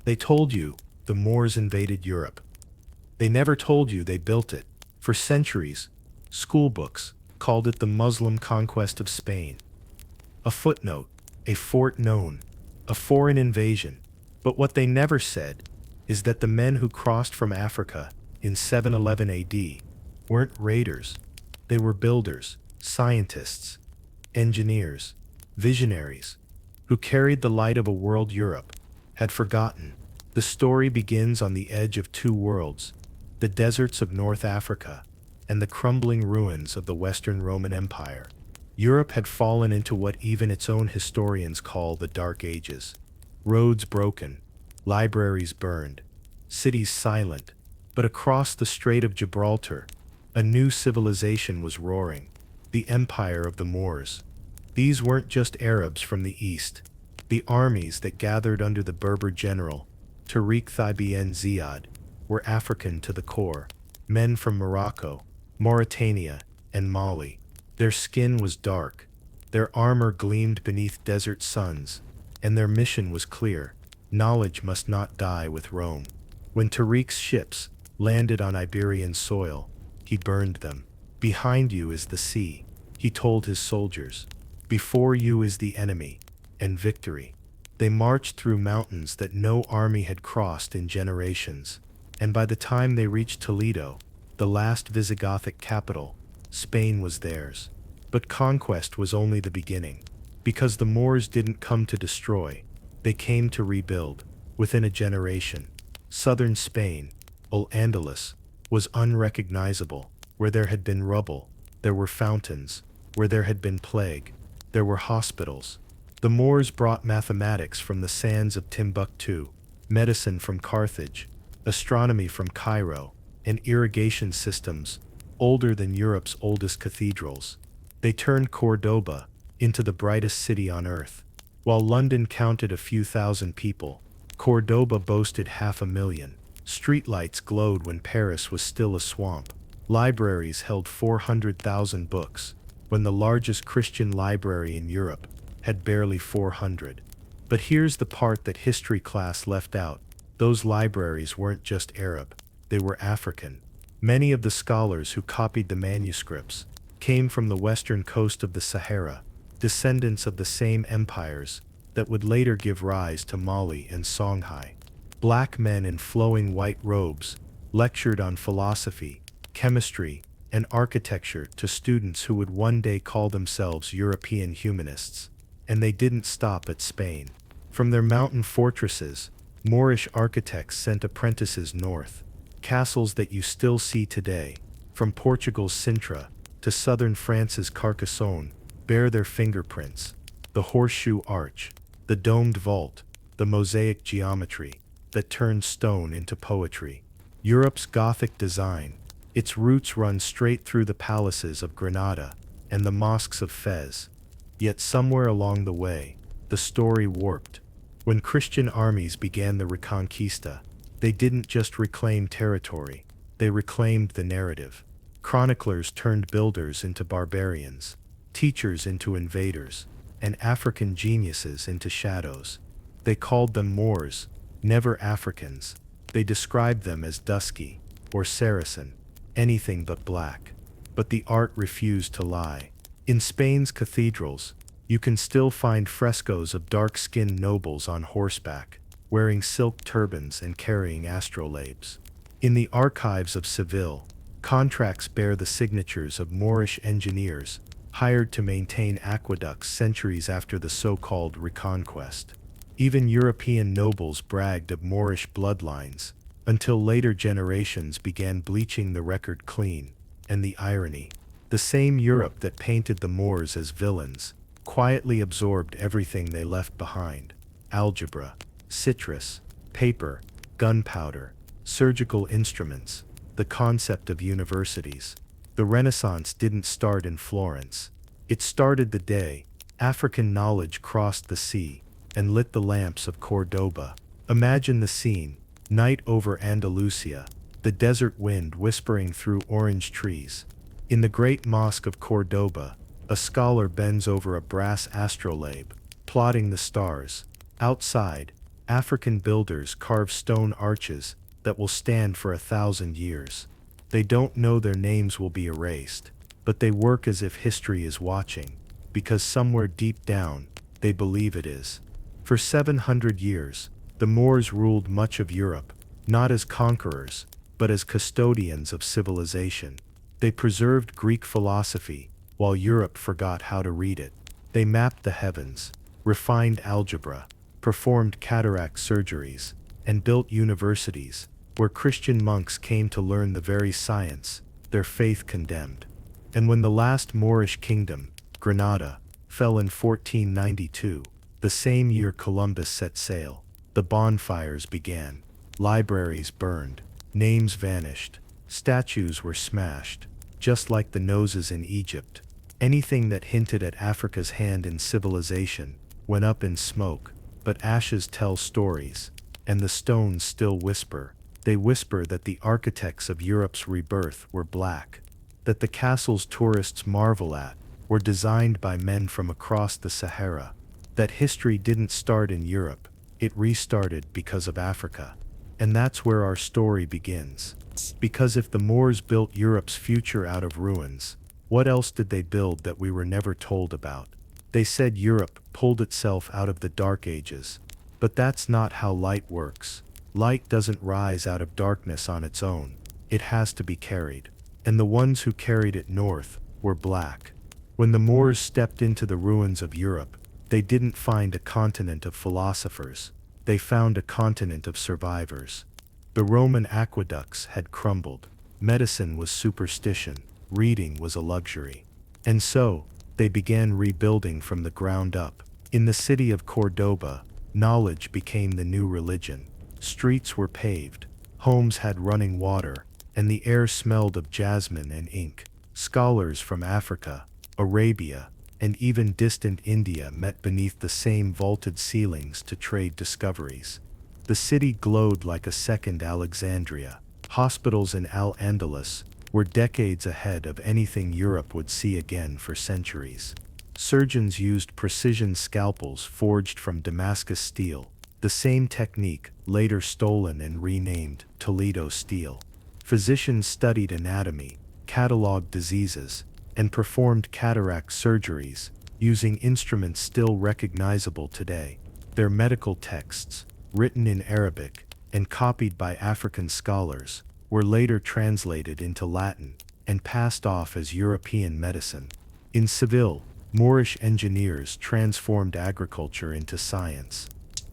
They told you the Moors invaded Europe. They never told you they built it. For centuries, school books called it the Muslim conquest of Spain. A footnote, a fort known, a foreign invasion. But what they never said is that the men who crossed from Africa in 711 AD weren't raiders. They were builders, scientists, engineers, visionaries, who carried the light of a world Europe had forgotten. The story begins on the edge of two worlds, the deserts of North Africa and the crumbling ruins of the Western Roman Empire. Europe had fallen into what even its own historians call the Dark Ages. Roads broken, libraries burned, cities silent, but across the Strait of Gibraltar, a new civilization was roaring, the Empire of the Moors. These weren't just Arabs from the east. The armies that gathered under the Berber general, Tariq ibn Ziyad, were African to the core. Men from Morocco, Mauritania, and Mali. Their skin was dark, their armor gleamed beneath desert suns, and their mission was clear: knowledge must not die with Rome. When Tariq's ships landed on Iberian soil, he burned them. Behind you is the sea, he told his soldiers. Before you is the enemy, and victory. They marched through mountains that no army had crossed in generations, and by the time they reached Toledo, the last Visigothic capital, Spain was theirs. But conquest was only the beginning, because the Moors didn't come to destroy, they came to rebuild. Within a generation, southern Spain, Al-Andalus, was unrecognizable. Where there had been rubble, there were fountains. Where there had been plague, there were hospitals. The Moors brought mathematics from the sands of Timbuktu, medicine from Carthage, astronomy from Cairo, and irrigation systems older than Europe's oldest cathedrals. They turned Córdoba into the brightest city on earth. While London counted a few thousand people, Córdoba boasted 500,000. Streetlights glowed when Paris was still a swamp. Libraries held 400,000 books, when the largest Christian library in Europe had barely 400. But here's the part that history class left out. Those libraries weren't just Arab, they were African. Many of the scholars who copied the manuscripts came from the western coast of the Sahara, descendants of the same empires that would later give rise to Mali and Songhai. Black men in flowing white robes lectured on philosophy, chemistry, and architecture to students who would one day call themselves European humanists. And they didn't stop at Spain. From their mountain fortresses, Moorish architects sent apprentices north. Castles that you still see today, from Portugal's Sintra to southern France's Carcassonne, bear their fingerprints. The horseshoe arch, the domed vault, the mosaic geometry that turned stone into poetry. Europe's Gothic design, its roots run straight through the palaces of Granada and the mosques of Fez. Yet somewhere along the way, the story warped. When Christian armies began the Reconquista, they didn't just reclaim territory, they reclaimed the narrative. Chroniclers turned builders into barbarians, teachers into invaders, and African geniuses into shadows. They called them Moors, never Africans. They described them as dusky, or Saracen, anything but black. But the art refused to lie. In Spain's cathedrals, you can still find frescoes of dark-skinned nobles on horseback, wearing silk turbans and carrying astrolabes. In the archives of Seville, contracts bear the signatures of Moorish engineers, hired to maintain aqueducts centuries after the so-called Reconquest. Even European nobles bragged of Moorish bloodlines, until later generations began bleaching the record clean. And the irony, the same Europe that painted the Moors as villains, quietly absorbed everything they left behind: algebra, citrus, paper, gunpowder, surgical instruments, the concept of universities. The Renaissance didn't start in Florence. It started the day African knowledge crossed the sea and lit the lamps of Córdoba. Imagine the scene: night over Andalusia, the desert wind whispering through orange trees. In the great mosque of Córdoba, a scholar bends over a brass astrolabe, plotting the stars. Outside, African builders carve stone arches that will stand for 1,000 years. They don't know their names will be erased, but they work as if history is watching, because somewhere deep down, they believe it is. For 700 years, the Moors ruled much of Europe, not as conquerors, but as custodians of civilization. They preserved Greek philosophy, while Europe forgot how to read it. They mapped the heavens, refined algebra, performed cataract surgeries, and built universities, where Christian monks came to learn the very science their faith condemned. And when the last Moorish kingdom, Granada, fell in 1492, the same year Columbus set sail, the bonfires began, libraries burned, names vanished, statues were smashed, just like the noses in Egypt. Anything that hinted at Africa's hand in civilization went up in smoke, but ashes tell stories, and the stones still whisper. They whisper that the architects of Europe's rebirth were black, that the castles tourists marvel at were designed by men from across the Sahara, that history didn't start in Europe, it restarted because of Africa. And that's where our story begins. Because if the Moors built Europe's future out of ruins, what else did they build that we were never told about? They said Europe pulled itself out of the Dark Ages, but that's not how light works. Light doesn't rise out of darkness on its own, it has to be carried. And the ones who carried it north were black. When the Moors stepped into the ruins of Europe, they didn't find a continent of philosophers, they found a continent of survivors. The Roman aqueducts had crumbled, medicine was superstition, reading was a luxury. And so, they began rebuilding from the ground up. In the city of Córdoba, knowledge became the new religion. Streets were paved, homes had running water, and the air smelled of jasmine and ink. Scholars from Africa, Arabia, and even distant India met beneath the same vaulted ceilings to trade discoveries. The city glowed like a second Alexandria. Hospitals in Al-Andalus were decades ahead of anything Europe would see again for centuries. Surgeons used precision scalpels forged from Damascus steel, the same technique later stolen and renamed Toledo steel. Physicians studied anatomy, cataloged diseases, and performed cataract surgeries using instruments still recognizable today. Their medical texts, written in Arabic and copied by African scholars, were later translated into Latin and passed off as European medicine. In Seville, Moorish engineers transformed agriculture into science.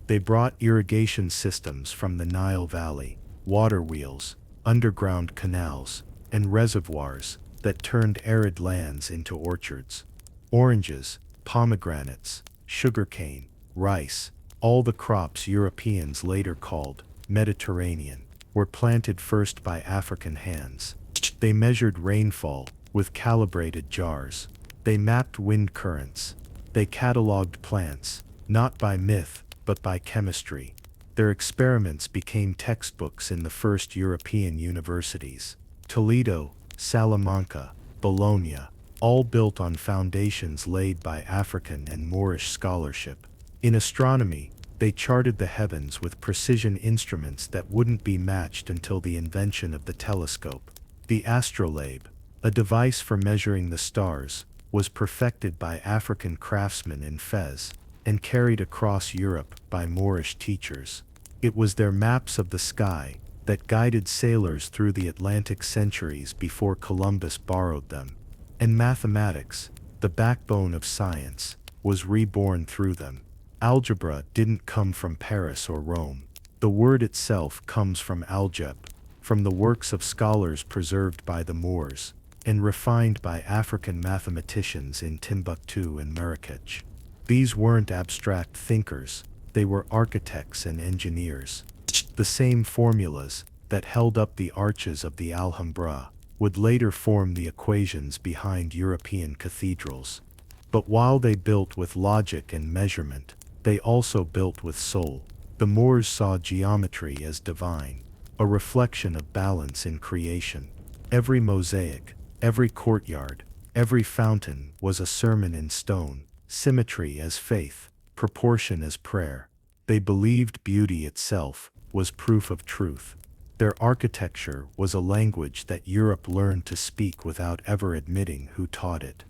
They brought irrigation systems from the Nile Valley, water wheels, underground canals, and reservoirs that turned arid lands into orchards. Oranges, pomegranates, sugarcane, rice, all the crops Europeans later called Mediterranean, were planted first by African hands. They measured rainfall with calibrated jars. They mapped wind currents. They cataloged plants, not by myth, but by chemistry. Their experiments became textbooks in the first European universities. Toledo, Salamanca, Bologna, all built on foundations laid by African and Moorish scholarship. In astronomy, they charted the heavens with precision instruments that wouldn't be matched until the invention of the telescope. The astrolabe, a device for measuring the stars, was perfected by African craftsmen in Fez and carried across Europe by Moorish teachers. It was their maps of the sky that guided sailors through the Atlantic centuries before Columbus borrowed them. And mathematics, the backbone of science, was reborn through them. Algebra didn't come from Paris or Rome. The word itself comes from aljeb, from the works of scholars preserved by the Moors and refined by African mathematicians in Timbuktu and Marrakech. These weren't abstract thinkers, they were architects and engineers. The same formulas that held up the arches of the Alhambra would later form the equations behind European cathedrals. But while they built with logic and measurement, they also built with soul. The Moors saw geometry as divine, a reflection of balance in creation. Every mosaic, every courtyard, every fountain was a sermon in stone, symmetry as faith, proportion as prayer. They believed beauty itself was proof of truth. Their architecture was a language that Europe learned to speak without ever admitting who taught it.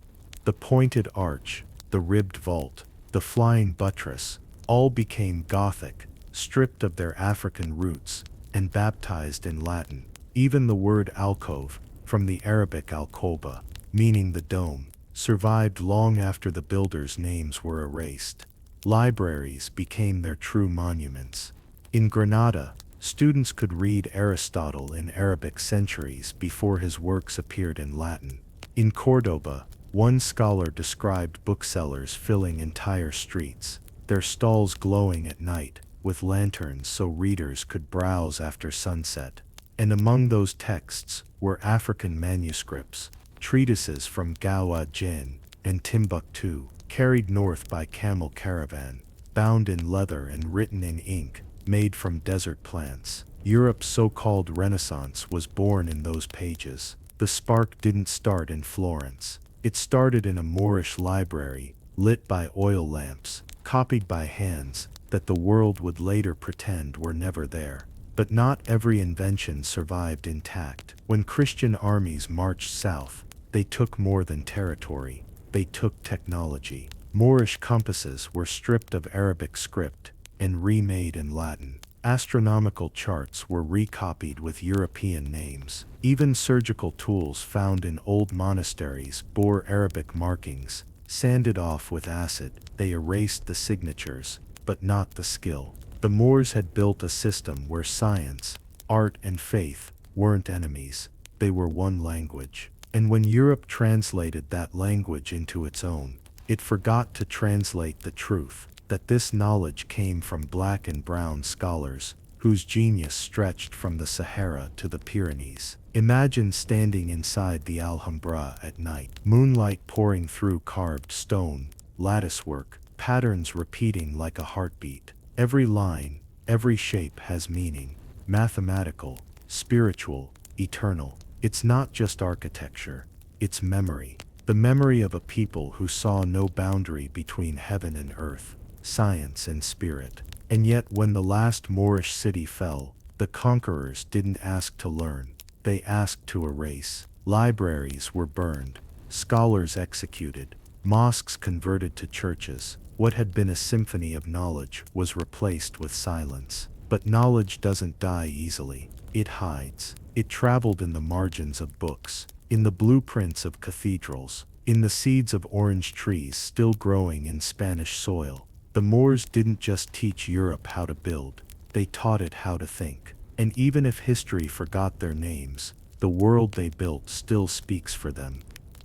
The pointed arch, the ribbed vault, the flying buttress, all became Gothic, stripped of their African roots, and baptized in Latin. Even the word alcove, from the Arabic alcoba, meaning the dome, survived long after the builders' names were erased. Libraries became their true monuments. In Granada, students could read Aristotle in Arabic centuries before his works appeared in Latin. In Córdoba, one scholar described booksellers filling entire streets, their stalls glowing at night, with lanterns so readers could browse after sunset. And among those texts were African manuscripts, treatises from Gawa Jin and Timbuktu, carried north by camel caravan, bound in leather and written in ink, made from desert plants. Europe's so-called Renaissance was born in those pages. The spark didn't start in Florence. It started in a Moorish library, lit by oil lamps, copied by hands that the world would later pretend were never there. But not every invention survived intact. When Christian armies marched south, they took more than territory. They took technology. Moorish compasses were stripped of Arabic script and remade in Latin. Astronomical charts were recopied with European names. Even surgical tools found in old monasteries bore Arabic markings. Sanded off with acid, they erased the signatures, but not the skill. The Moors had built a system where science, art, and faith weren't enemies. They were one language. And when Europe translated that language into its own, it forgot to translate the truth, that this knowledge came from black and brown scholars, whose genius stretched from the Sahara to the Pyrenees. Imagine standing inside the Alhambra at night, moonlight pouring through carved stone, latticework, patterns repeating like a heartbeat. Every line, every shape has meaning, mathematical, spiritual, eternal. It's not just architecture, it's memory. The memory of a people who saw no boundary between heaven and earth, science and spirit. And yet when the last Moorish city fell, the conquerors didn't ask to learn, they asked to erase. Libraries were burned, scholars executed, mosques converted to churches. What had been a symphony of knowledge was replaced with silence. But knowledge doesn't die easily. It hides. It traveled in the margins of books, in the blueprints of cathedrals, in the seeds of orange trees still growing in Spanish soil. The Moors didn't just teach Europe how to build, they taught it how to think. And even if history forgot their names, the world they built still speaks for them.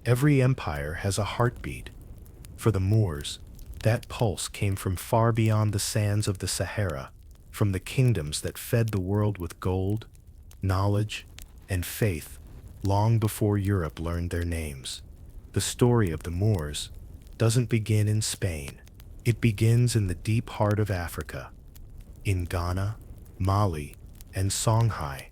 Every empire has a heartbeat. For the Moors, that pulse came from far beyond the sands of the Sahara, from the kingdoms that fed the world with gold, knowledge, and faith, long before Europe learned their names. The story of the Moors doesn't begin in Spain. It begins in the deep heart of Africa, in Ghana, Mali, and Songhai,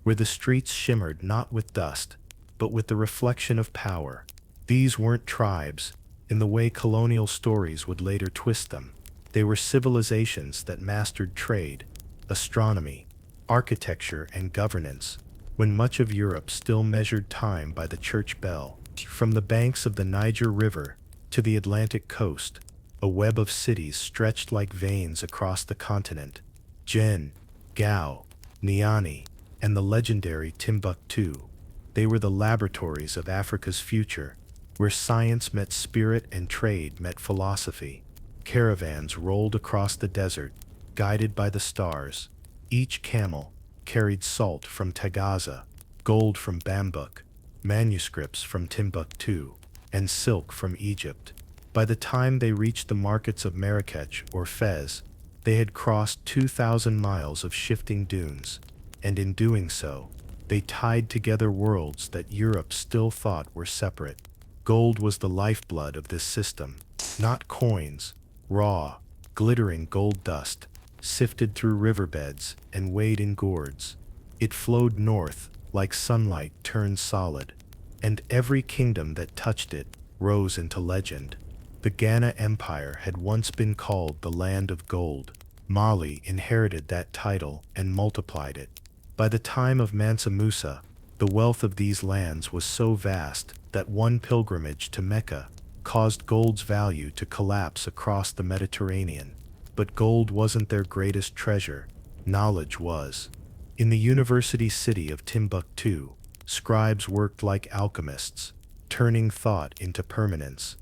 where the streets shimmered not with dust, but with the reflection of power. These weren't tribes, in the way colonial stories would later twist them. They were civilizations that mastered trade, astronomy, architecture, and governance, when much of Europe still measured time by the church bell. From the banks of the Niger River to the Atlantic coast, a web of cities stretched like veins across the continent. Jen, Gao, Niani, and the legendary Timbuktu. They were the laboratories of Africa's future, where science met spirit and trade met philosophy. Caravans rolled across the desert, guided by the stars. Each camel carried salt from Tagaza, gold from Bambuk, manuscripts from Timbuktu, and silk from Egypt. By the time they reached the markets of Marrakech or Fez, they had crossed 2,000 miles of shifting dunes, and in doing so, they tied together worlds that Europe still thought were separate. Gold was the lifeblood of this system, not coins, raw, glittering gold dust, sifted through riverbeds and weighed in gourds. It flowed north, like sunlight turned solid, and every kingdom that touched it rose into legend. The Ghana Empire had once been called the Land of Gold, Mali inherited that title and multiplied it. By the time of Mansa Musa, the wealth of these lands was so vast that one pilgrimage to Mecca caused gold's value to collapse across the Mediterranean. But gold wasn't their greatest treasure, knowledge was. In the university city of Timbuktu, scribes worked like alchemists, turning thought into permanence.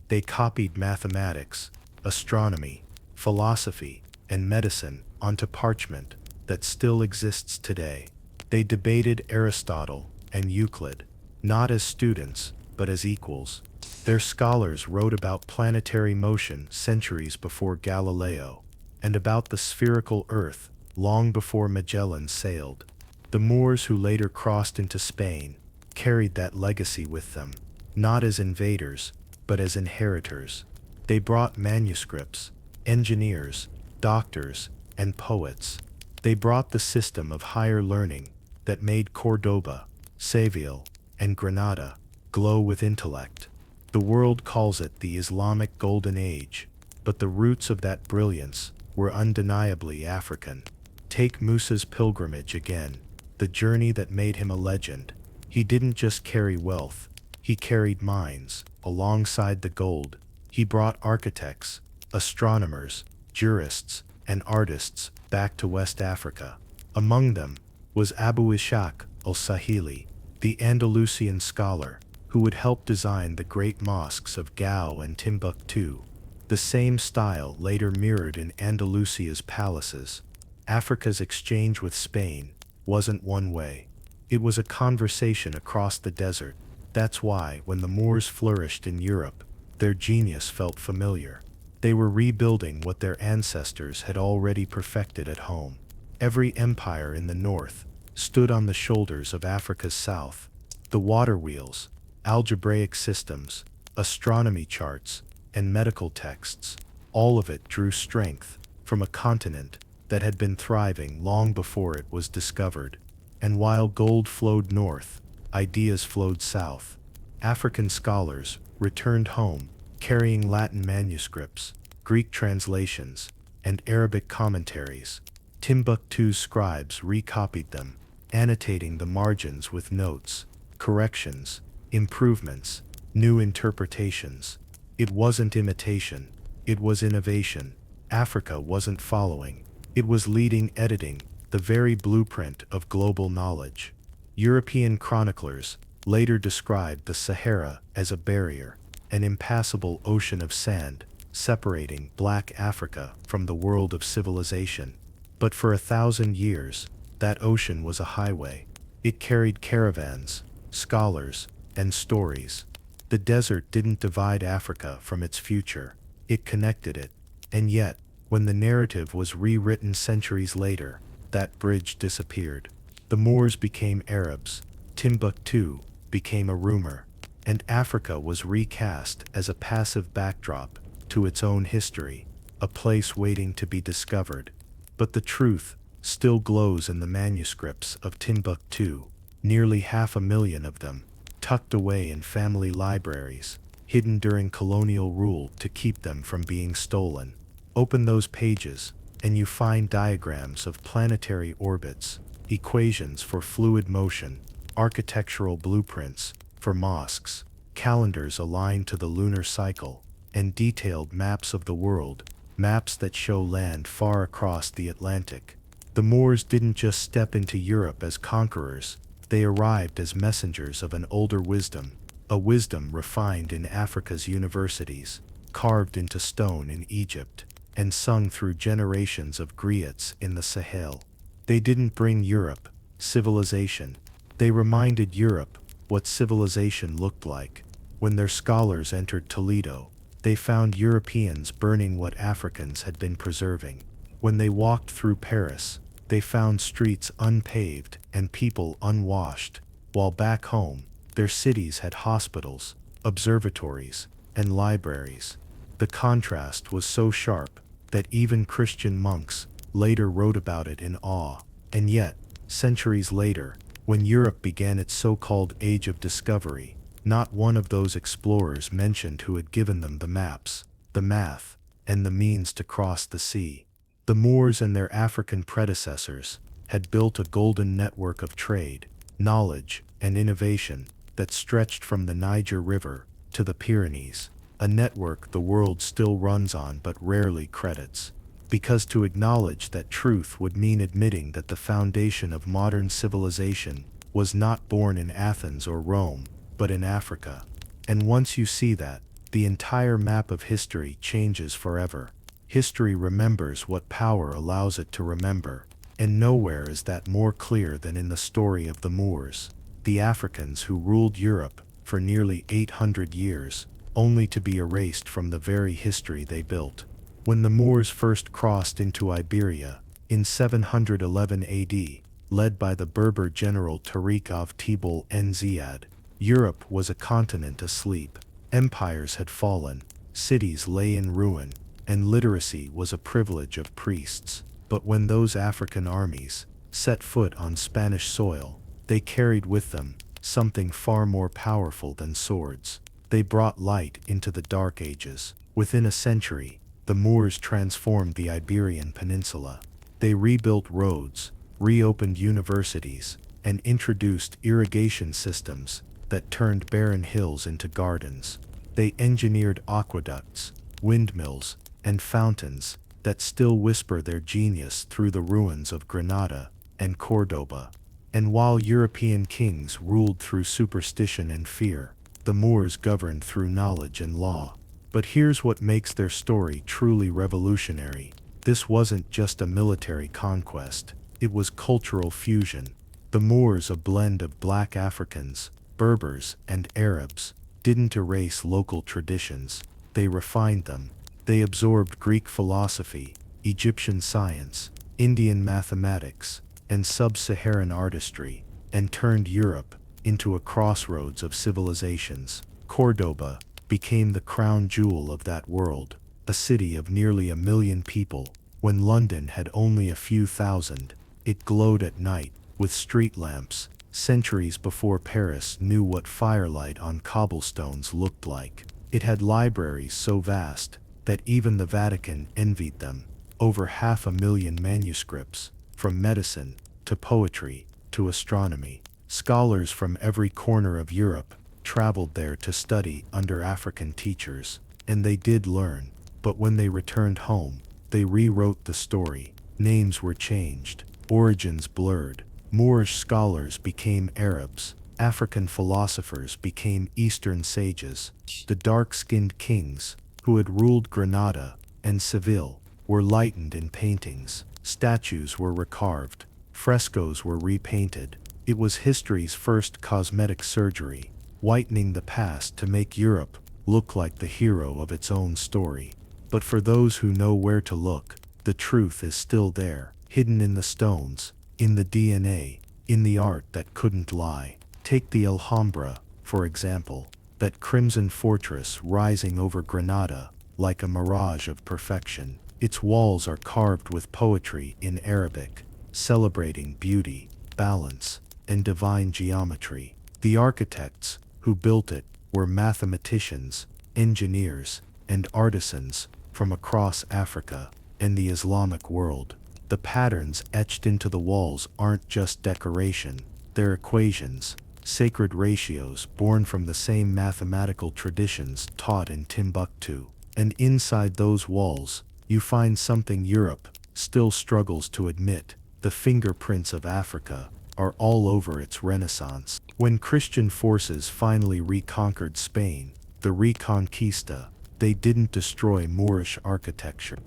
They copied mathematics, astronomy, philosophy, and medicine onto parchment that still exists today. They debated Aristotle and Euclid, not as students, but as equals. Their scholars wrote about planetary motion centuries before Galileo, and about the spherical Earth long before Magellan sailed. The Moors who later crossed into Spain carried that legacy with them, not as invaders, but as inheritors. They brought manuscripts, engineers, doctors, and poets. They brought the system of higher learning that made Córdoba, Seville, and Granada glow with intellect. The world calls it the Islamic Golden Age, but the roots of that brilliance were undeniably African. Take Musa's pilgrimage again, the journey that made him a legend. He didn't just carry wealth, he carried minds. Alongside the gold, he brought architects, astronomers, jurists, and artists back to West Africa. Among them was Abu Ishaq al-Sahili, the Andalusian scholar, who would help design the great mosques of Gao and Timbuktu. The same style later mirrored in Andalusia's palaces. Africa's exchange with Spain wasn't one way. It was a conversation across the desert. That's why, when the Moors flourished in Europe, their genius felt familiar. They were rebuilding what their ancestors had already perfected at home. Every empire in the north stood on the shoulders of Africa's south. The water wheels, algebraic systems, astronomy charts, and medical texts, all of it drew strength from a continent that had been thriving long before it was discovered. And while gold flowed north, ideas flowed south. African scholars returned home, carrying Latin manuscripts, Greek translations, and Arabic commentaries. Timbuktu's scribes recopied them, annotating the margins with notes, corrections, improvements, new interpretations. It wasn't imitation, it was innovation. Africa wasn't following, it was leading, editing the very blueprint of global knowledge. European chroniclers later described the Sahara as a barrier, an impassable ocean of sand, separating Black Africa from the world of civilization. But for 1,000 years, that ocean was a highway. It carried caravans, scholars, and stories. The desert didn't divide Africa from its future, it connected it. And yet, when the narrative was rewritten centuries later, that bridge disappeared. The Moors became Arabs, Timbuktu became a rumor, and Africa was recast as a passive backdrop to its own history, a place waiting to be discovered. But the truth still glows in the manuscripts of Timbuktu, nearly 500,000 of them, tucked away in family libraries, hidden during colonial rule to keep them from being stolen. Open those pages, and you find diagrams of planetary orbits, equations for fluid motion, architectural blueprints for mosques, calendars aligned to the lunar cycle, and detailed maps of the world, maps that show land far across the Atlantic. The Moors didn't just step into Europe as conquerors, they arrived as messengers of an older wisdom, a wisdom refined in Africa's universities, carved into stone in Egypt, and sung through generations of griots in the Sahel. They didn't bring Europe civilization, they reminded Europe what civilization looked like. When their scholars entered Toledo, they found Europeans burning what Africans had been preserving. When they walked through Paris, they found streets unpaved and people unwashed, while back home, their cities had hospitals, observatories, and libraries. The contrast was so sharp that even Christian monks later wrote about it in awe. And yet, centuries later, when Europe began its so-called Age of Discovery, not one of those explorers mentioned who had given them the maps, the math, and the means to cross the sea. The Moors and their African predecessors had built a golden network of trade, knowledge, and innovation that stretched from the Niger River to the Pyrenees, a network the world still runs on but rarely credits. Because to acknowledge that truth would mean admitting that the foundation of modern civilization was not born in Athens or Rome, but in Africa. And once you see that, the entire map of history changes forever. History remembers what power allows it to remember, and nowhere is that more clear than in the story of the Moors, the Africans who ruled Europe for nearly 800 years, only to be erased from the very history they built. When the Moors first crossed into Iberia, in 711 AD, led by the Berber general Tariq of Tibul en Ziyad, Europe was a continent asleep. Empires had fallen, cities lay in ruin, and literacy was a privilege of priests. But when those African armies set foot on Spanish soil, they carried with them something far more powerful than swords. They brought light into the Dark Ages. Within a century, the Moors transformed the Iberian Peninsula. They rebuilt roads, reopened universities, and introduced irrigation systems that turned barren hills into gardens. They engineered aqueducts, windmills, and fountains that still whisper their genius through the ruins of Granada and Córdoba. And while European kings ruled through superstition and fear, the Moors governed through knowledge and law. But here's what makes their story truly revolutionary. This wasn't just a military conquest, it was cultural fusion. The Moors, a blend of black Africans, Berbers, and Arabs, didn't erase local traditions, they refined them. They absorbed Greek philosophy, Egyptian science, Indian mathematics, and sub-Saharan artistry, and turned Europe into a crossroads of civilizations. Córdoba became the crown jewel of that world, a city of nearly 1 million people. When London had only a few thousand, it glowed at night with street lamps, centuries before Paris knew what firelight on cobblestones looked like. It had libraries so vast that even the Vatican envied them. Over 500,000 manuscripts, from medicine to poetry to astronomy. Scholars from every corner of Europe traveled there to study under African teachers, and they did learn. But when they returned home, they rewrote the story. Names were changed, origins blurred. Moorish scholars became Arabs, African philosophers became Eastern sages. The dark-skinned kings, who had ruled Granada and Seville, were lightened in paintings. Statues were recarved, frescoes were repainted. It was history's first cosmetic surgery, whitening the past to make Europe look like the hero of its own story. But for those who know where to look, the truth is still there, hidden in the stones, in the DNA, in the art that couldn't lie. Take the Alhambra, for example, that crimson fortress rising over Granada, like a mirage of perfection. Its walls are carved with poetry in Arabic, celebrating beauty, balance, and divine geometry. The architects who built it were mathematicians, engineers, and artisans from across Africa and the Islamic world. The patterns etched into the walls aren't just decoration, they're equations, sacred ratios born from the same mathematical traditions taught in Timbuktu. And inside those walls, you find something Europe still struggles to admit: the fingerprints of Africa are all over its Renaissance. When Christian forces finally reconquered Spain, the Reconquista, they didn't destroy Moorish architecture.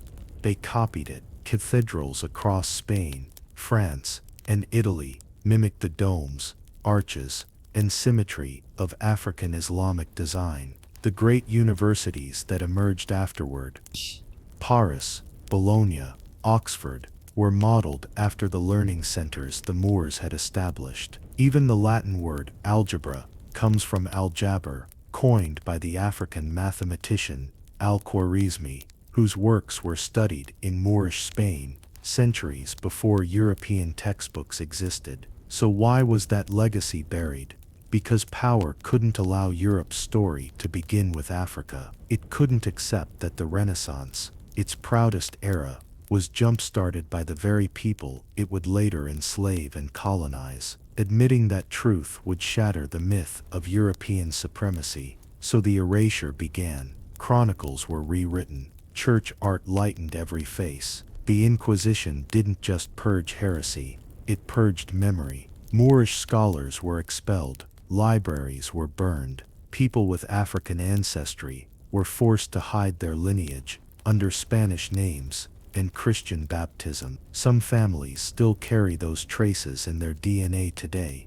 They copied it. Cathedrals across Spain, France, and Italy mimicked the domes, arches, and symmetry of African Islamic design. The great universities that emerged afterward, Paris, Bologna, Oxford, were modeled after the learning centers the Moors had established. Even the Latin word algebra comes from al-Jabr, coined by the African mathematician Al-Khwarizmi, whose works were studied in Moorish Spain centuries before European textbooks existed. So why was that legacy buried? Because power couldn't allow Europe's story to begin with Africa. It couldn't accept that the Renaissance, its proudest era, was jump-started by the very people it would later enslave and colonize. Admitting that truth would shatter the myth of European supremacy. So the erasure began. Chronicles were rewritten. Church art lightened every face. The Inquisition didn't just purge heresy, it purged memory. Moorish scholars were expelled. Libraries were burned. People with African ancestry were forced to hide their lineage under Spanish names and Christian baptism. Some families still carry those traces in their DNA today.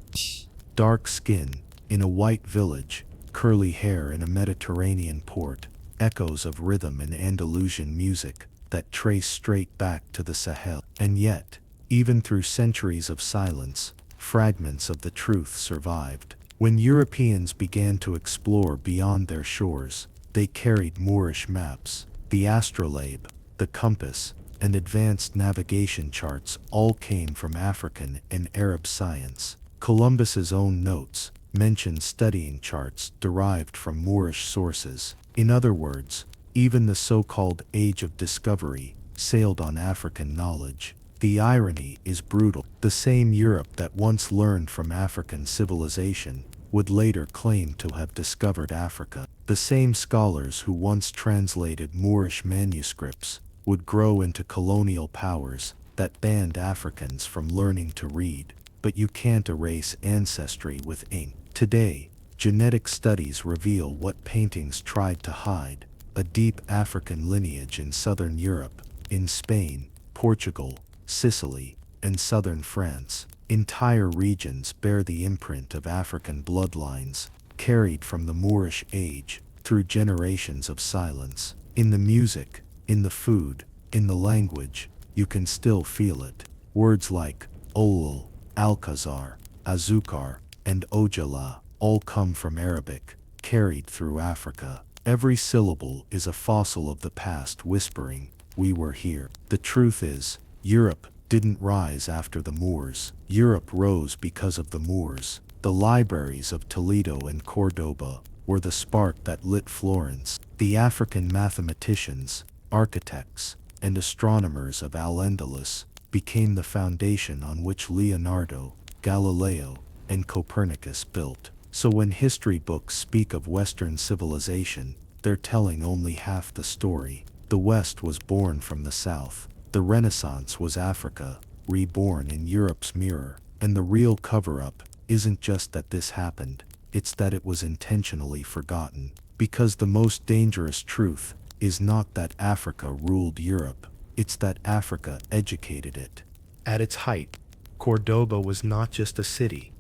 Dark skin in a white village, curly hair in a Mediterranean port, echoes of rhythm and Andalusian music that trace straight back to the Sahel. And yet, even through centuries of silence, fragments of the truth survived. When Europeans began to explore beyond their shores, they carried Moorish maps. The astrolabe, the compass, and advanced navigation charts all came from African and Arab science. Columbus's own notes mention studying charts derived from Moorish sources. In other words, even the so-called Age of Discovery sailed on African knowledge. The irony is brutal. The same Europe that once learned from African civilization would later claim to have discovered Africa. The same scholars who once translated Moorish manuscripts would grow into colonial powers that banned Africans from learning to read. But you can't erase ancestry with ink. Today, genetic studies reveal what paintings tried to hide: a deep African lineage in southern Europe, in Spain, Portugal, Sicily, and southern France. Entire regions bear the imprint of African bloodlines, carried from the Moorish age through generations of silence. In the music, in the food, in the language, you can still feel it. Words like Olul, Alcazar, Azukar, and Ojala all come from Arabic, carried through Africa. Every syllable is a fossil of the past whispering, "We were here." The truth is, Europe didn't rise after the Moors. Europe rose because of the Moors. The libraries of Toledo and Córdoba were the spark that lit Florence. The African mathematicians, architects, and astronomers of Al-Andalus became the foundation on which Leonardo, Galileo, and Copernicus built. So when history books speak of Western civilization, they're telling only half the story. The West was born from the South. The Renaissance was Africa, reborn in Europe's mirror. And the real cover-up isn't just that this happened, it's that it was intentionally forgotten. Because the most dangerous truth is not that Africa ruled Europe, it's that Africa educated it. At its height, Córdoba was not just a city.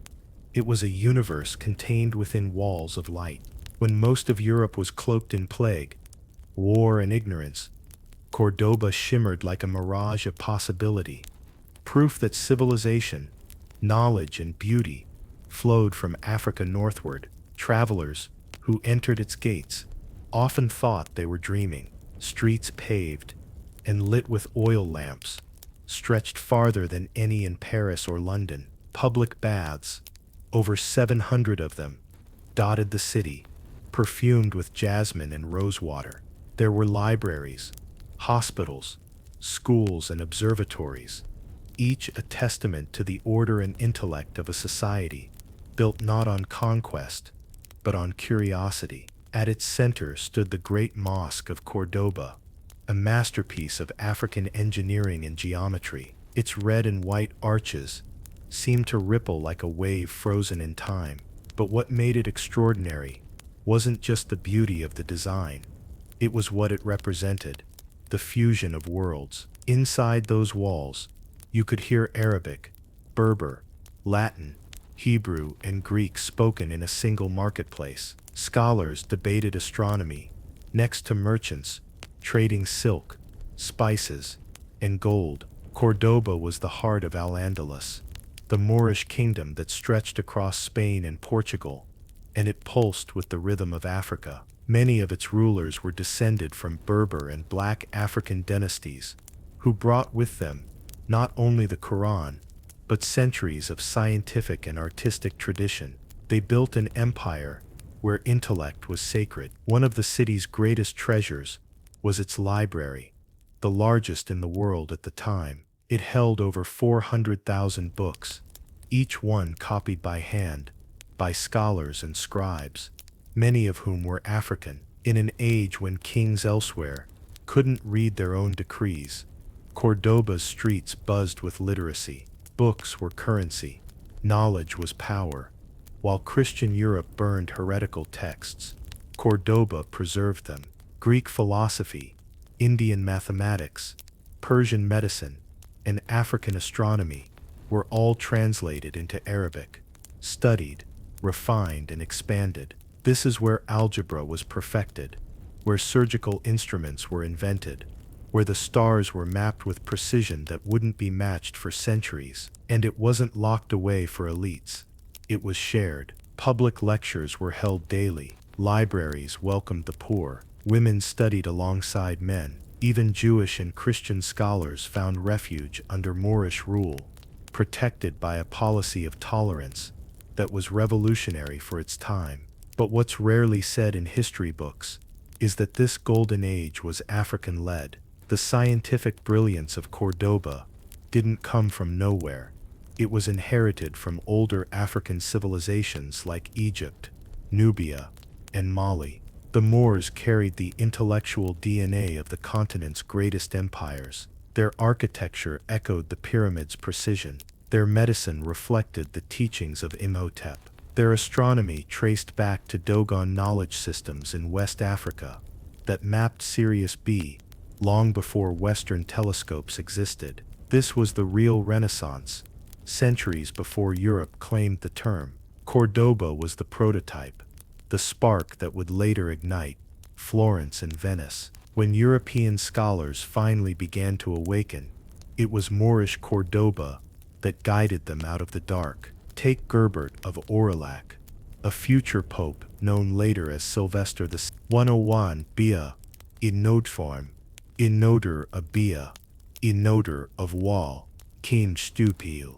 It was a universe contained within walls of light. When most of Europe was cloaked in plague, war, and ignorance, Córdoba shimmered like a mirage of possibility, proof that civilization, knowledge, and beauty flowed from Africa northward. Travelers who entered its gates often thought they were dreaming. Streets paved and lit with oil lamps stretched farther than any in Paris or London. Public baths, over 700 of them, dotted the city, perfumed with jasmine and rosewater. There were libraries, hospitals, schools, and observatories, each a testament to the order and intellect of a society built not on conquest, but on curiosity. At its center stood the great Mosque of Córdoba, a masterpiece of African engineering and geometry. Its red and white arches seemed to ripple like a wave frozen in time. But what made it extraordinary wasn't just the beauty of the design, it was what it represented: the fusion of worlds. Inside those walls, you could hear Arabic, Berber, Latin, Hebrew, and Greek spoken in a single marketplace. Scholars debated astronomy next to merchants trading silk, spices, and gold. Córdoba was the heart of Al-Andalus, the Moorish kingdom that stretched across Spain and Portugal, and it pulsed with the rhythm of Africa. Many of its rulers were descended from Berber and Black African dynasties, who brought with them not only the Quran, but centuries of scientific and artistic tradition. They built an empire where intellect was sacred. One of the city's greatest treasures was its library, the largest in the world at the time. It held over 400,000 books, each one copied by hand, by scholars and scribes, many of whom were African. In an age when kings elsewhere couldn't read their own decrees, Cordoba's streets buzzed with literacy. Books were currency. Knowledge was power. While Christian Europe burned heretical texts, Cordoba preserved them. Greek philosophy, Indian mathematics, Persian medicine, and African astronomy were all translated into Arabic, studied, refined, and expanded. This is where algebra was perfected, where surgical instruments were invented, where the stars were mapped with precision that wouldn't be matched for centuries. And it wasn't locked away for elites. It was shared. Public lectures were held daily. Libraries welcomed the poor. Women studied alongside men. Even Jewish and Christian scholars found refuge under Moorish rule, protected by a policy of tolerance that was revolutionary for its time. But what's rarely said in history books is that this golden age was African-led. The scientific brilliance of Cordoba didn't come from nowhere. It was inherited from older African civilizations like Egypt, Nubia, and Mali. The Moors carried the intellectual DNA of the continent's greatest empires. Their architecture echoed the pyramids' precision. Their medicine reflected the teachings of Imhotep. Their astronomy traced back to Dogon knowledge systems in West Africa that mapped Sirius B long before Western telescopes existed. This was the real Renaissance, centuries before Europe claimed the term. Cordoba was the prototype, the spark that would later ignite Florence and Venice. When European scholars finally began to awaken, it was Moorish Cordoba that guided them out of the dark. Take Gerbert of Aurillac, a future pope known later as Sylvester the 101 Bia, in node form, in noder of Bia, in noder of Wall, King Stupil.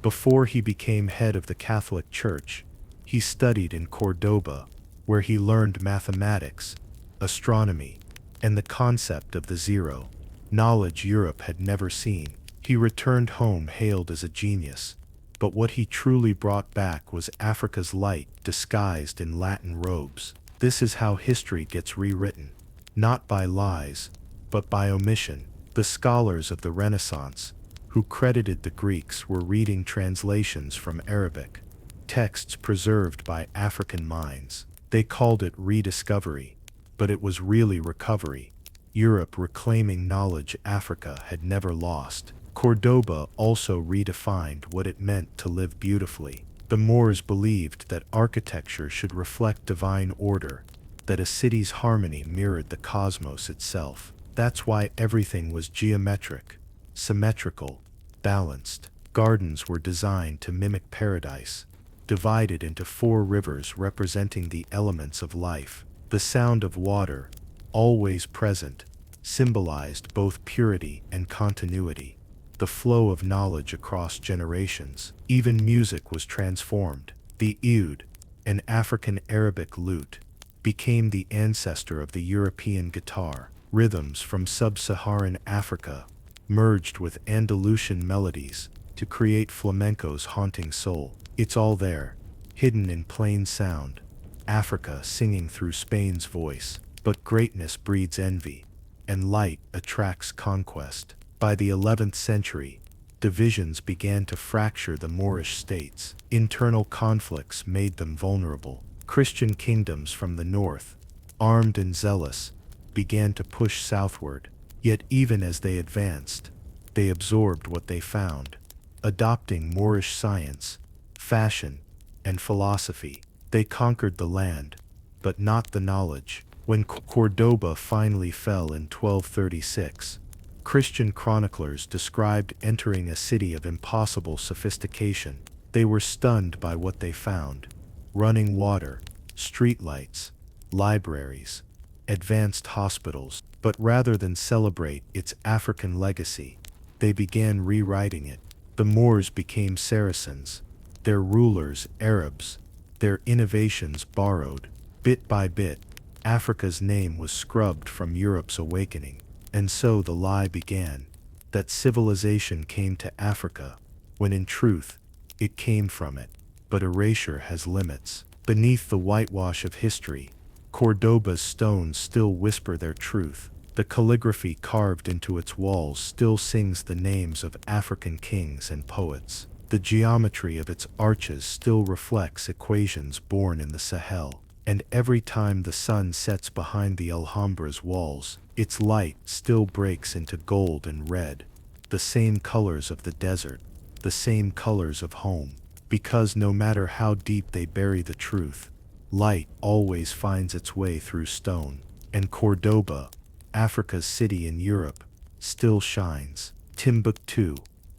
Before he became head of the Catholic Church, he studied in Cordoba, where he learned mathematics, astronomy, and the concept of the zero, knowledge Europe had never seen. He returned home hailed as a genius, but what he truly brought back was Africa's light disguised in Latin robes. This is how history gets rewritten, not by lies, but by omission. The scholars of the Renaissance, who credited the Greeks, were reading translations from Arabic, texts preserved by African minds. They called it rediscovery, but it was really recovery. Europe reclaiming knowledge Africa had never lost. Cordoba also redefined what it meant to live beautifully. The Moors believed that architecture should reflect divine order, that a city's harmony mirrored the cosmos itself. That's why everything was geometric, symmetrical, balanced. Gardens were designed to mimic paradise, divided into 4 rivers representing the elements of life. The sound of water, always present, symbolized both purity and continuity, the flow of knowledge across generations. Even music was transformed. The oud, an African Arabic lute, became the ancestor of the European guitar. Rhythms from sub-Saharan Africa merged with Andalusian melodies to create flamenco's haunting soul. It's all there, hidden in plain sound. Africa singing through Spain's voice. But greatness breeds envy, and light attracts conquest. By the 11th century, divisions began to fracture the Moorish states. Internal conflicts made them vulnerable. Christian kingdoms from the north, armed and zealous, began to push southward. Yet even as they advanced, they absorbed what they found, adopting Moorish science, fashion, and philosophy. They conquered the land, but not the knowledge. When Cordoba finally fell in 1236, Christian chroniclers described entering a city of impossible sophistication. They were stunned by what they found: running water, streetlights, libraries, advanced hospitals. But rather than celebrate its African legacy, they began rewriting it. The Moors became Saracens, their rulers Arabs, their innovations borrowed. Bit by bit, Africa's name was scrubbed from Europe's awakening. And so the lie began, that civilization came to Africa, when in truth, it came from it. But erasure has limits. Beneath the whitewash of history, Cordoba's stones still whisper their truth. The calligraphy carved into its walls still sings the names of African kings and poets. The geometry of its arches still reflects equations born in the Sahel. And every time the sun sets behind the Alhambra's walls, its light still breaks into gold and red, the same colors of the desert, the same colors of home. Because no matter how deep they bury the truth, light always finds its way through stone. And Cordoba, Africa's city in Europe, still shines. Timbuktu,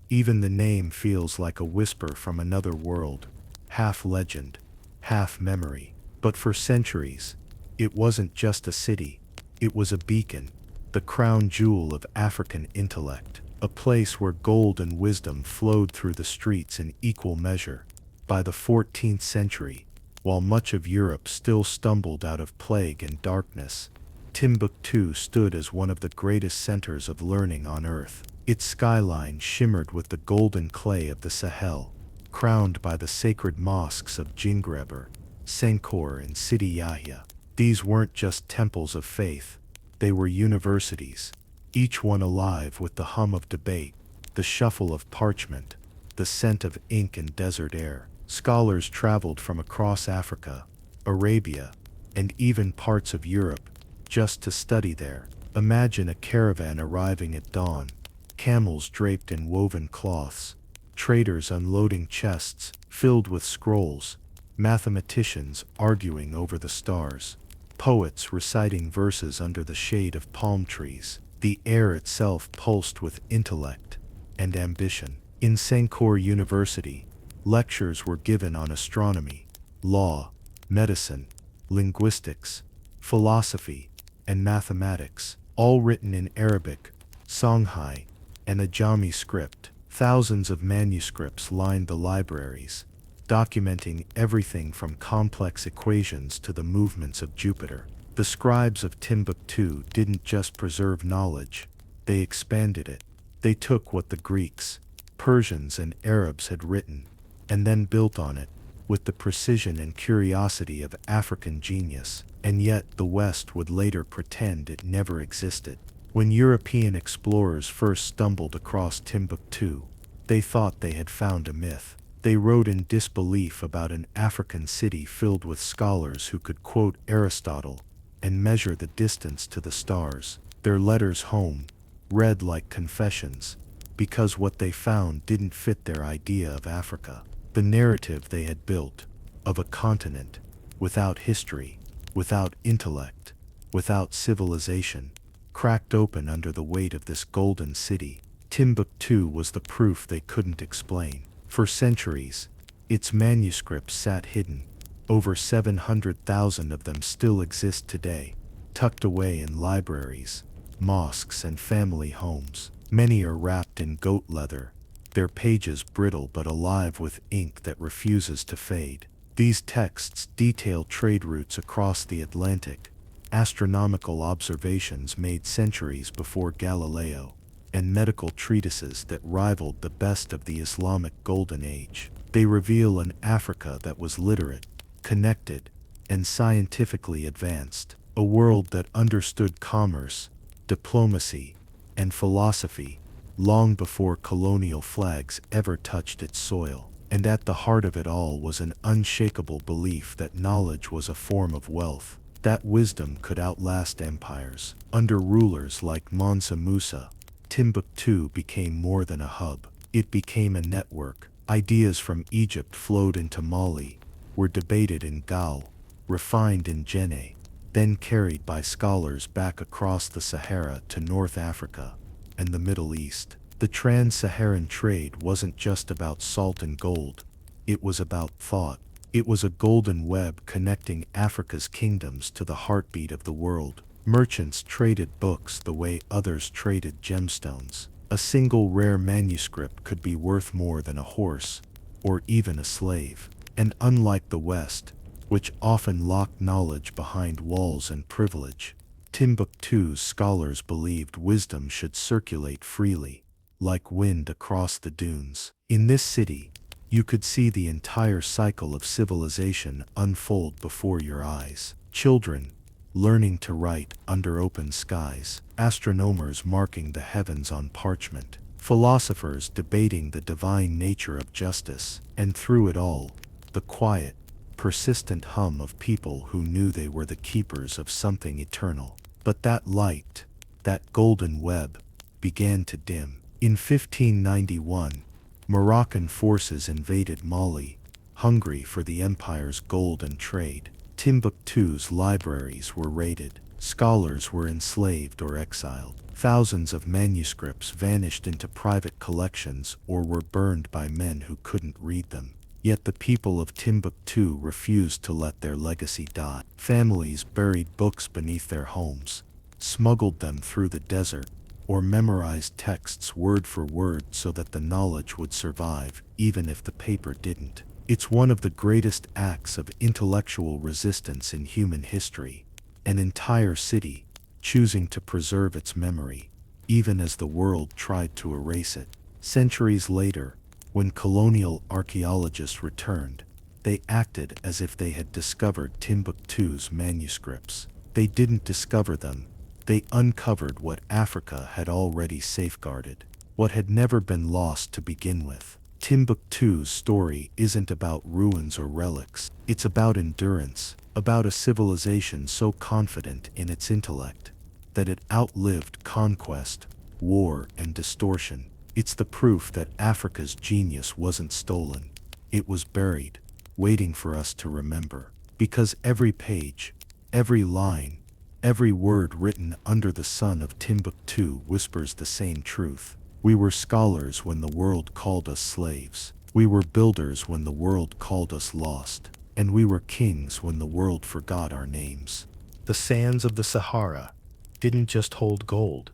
even the name feels like a whisper from another world, half legend, half memory. But for centuries, it wasn't just a city, it was a beacon, the crown jewel of African intellect, a place where gold and wisdom flowed through the streets in equal measure. By the 14th century, while much of Europe still stumbled out of plague and darkness, Timbuktu stood as one of the greatest centers of learning on earth. Its skyline shimmered with the golden clay of the Sahel, crowned by the sacred mosques of Djingueber, Songhai, and Sidi Yahya. These weren't just temples of faith, they were universities, each one alive with the hum of debate, the shuffle of parchment, the scent of ink and desert air. Scholars traveled from across Africa, Arabia, and even parts of Europe, just to study there. Imagine a caravan arriving at dawn, camels draped in woven cloths, traders unloading chests filled with scrolls, mathematicians arguing over the stars, poets reciting verses under the shade of palm trees. The air itself pulsed with intellect and ambition. In Songhai University, lectures were given on astronomy, law, medicine, linguistics, philosophy, and mathematics, all written in Arabic, Songhai, and Ajami script. Thousands of manuscripts lined the libraries, documenting everything from complex equations to the movements of Jupiter. The scribes of Timbuktu didn't just preserve knowledge, they expanded it. They took what the Greeks, Persians, and Arabs had written, and then built on it, with the precision and curiosity of African genius. And yet the West would later pretend it never existed. When European explorers first stumbled across Timbuktu, they thought they had found a myth. They wrote in disbelief about an African city filled with scholars who could quote Aristotle and measure the distance to the stars. Their letters home read like confessions, because what they found didn't fit their idea of Africa. The narrative they had built, of a continent without history, without intellect, without civilization, cracked open under the weight of this golden city. Timbuktu was the proof they couldn't explain. For centuries, its manuscripts sat hidden. Over 700,000 of them still exist today, tucked away in libraries, mosques, and family homes. Many are wrapped in goat leather, their pages brittle but alive with ink that refuses to fade. These texts detail trade routes across the Atlantic, astronomical observations made centuries before Galileo, and medical treatises that rivaled the best of the Islamic Golden Age. They reveal an Africa that was literate, connected, and scientifically advanced, a world that understood commerce, diplomacy, and philosophy long before colonial flags ever touched its soil. And at the heart of it all was an unshakable belief that knowledge was a form of wealth, that wisdom could outlast empires. Under rulers like Mansa Musa, Timbuktu became more than a hub. It became a network. Ideas from Egypt flowed into Mali, were debated in Gal, refined in Djenné, then carried by scholars back across the Sahara to North Africa and the Middle East. The trans-Saharan trade wasn't just about salt and gold, it was about thought. It was a golden web connecting Africa's kingdoms to the heartbeat of the world. Merchants traded books the way others traded gemstones. A single rare manuscript could be worth more than a horse, or even a slave. And unlike the West, which often locked knowledge behind walls and privilege, Timbuktu's scholars believed wisdom should circulate freely, like wind across the dunes. In this city, you could see the entire cycle of civilization unfold before your eyes. Children learning to write under open skies, astronomers marking the heavens on parchment, philosophers debating the divine nature of justice, and through it all, the quiet, persistent hum of people who knew they were the keepers of something eternal. But that light, that golden web, began to dim. In 1591, Moroccan forces invaded Mali, hungry for the empire's gold and trade. Timbuktu's libraries were raided, scholars were enslaved or exiled. Thousands of manuscripts vanished into private collections or were burned by men who couldn't read them. Yet the people of Timbuktu refused to let their legacy die. Families buried books beneath their homes, smuggled them through the desert, or memorized texts word for word so that the knowledge would survive, even if the paper didn't. It's one of the greatest acts of intellectual resistance in human history, an entire city choosing to preserve its memory, even as the world tried to erase it. Centuries later, when colonial archaeologists returned, they acted as if they had discovered Timbuktu's manuscripts. They didn't discover them, they uncovered what Africa had already safeguarded, what had never been lost to begin with. Timbuktu's story isn't about ruins or relics, it's about endurance, about a civilization so confident in its intellect that it outlived conquest, war, and distortion. It's the proof that Africa's genius wasn't stolen, it was buried, waiting for us to remember. Because every page, every line, every word written under the sun of Timbuktu whispers the same truth. We were scholars when the world called us slaves. We were builders when the world called us lost. And we were kings when the world forgot our names. The sands of the Sahara didn't just hold gold.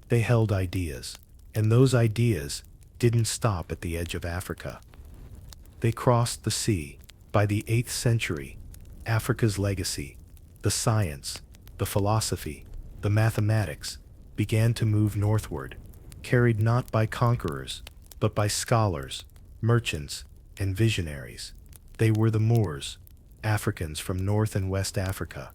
They held ideas. And those ideas didn't stop at the edge of Africa. They crossed the sea. By the 8th century, Africa's legacy, the science, the philosophy, the mathematics, began to move northward, carried not by conquerors, but by scholars, merchants, and visionaries. They were the Moors, Africans from North and West Africa,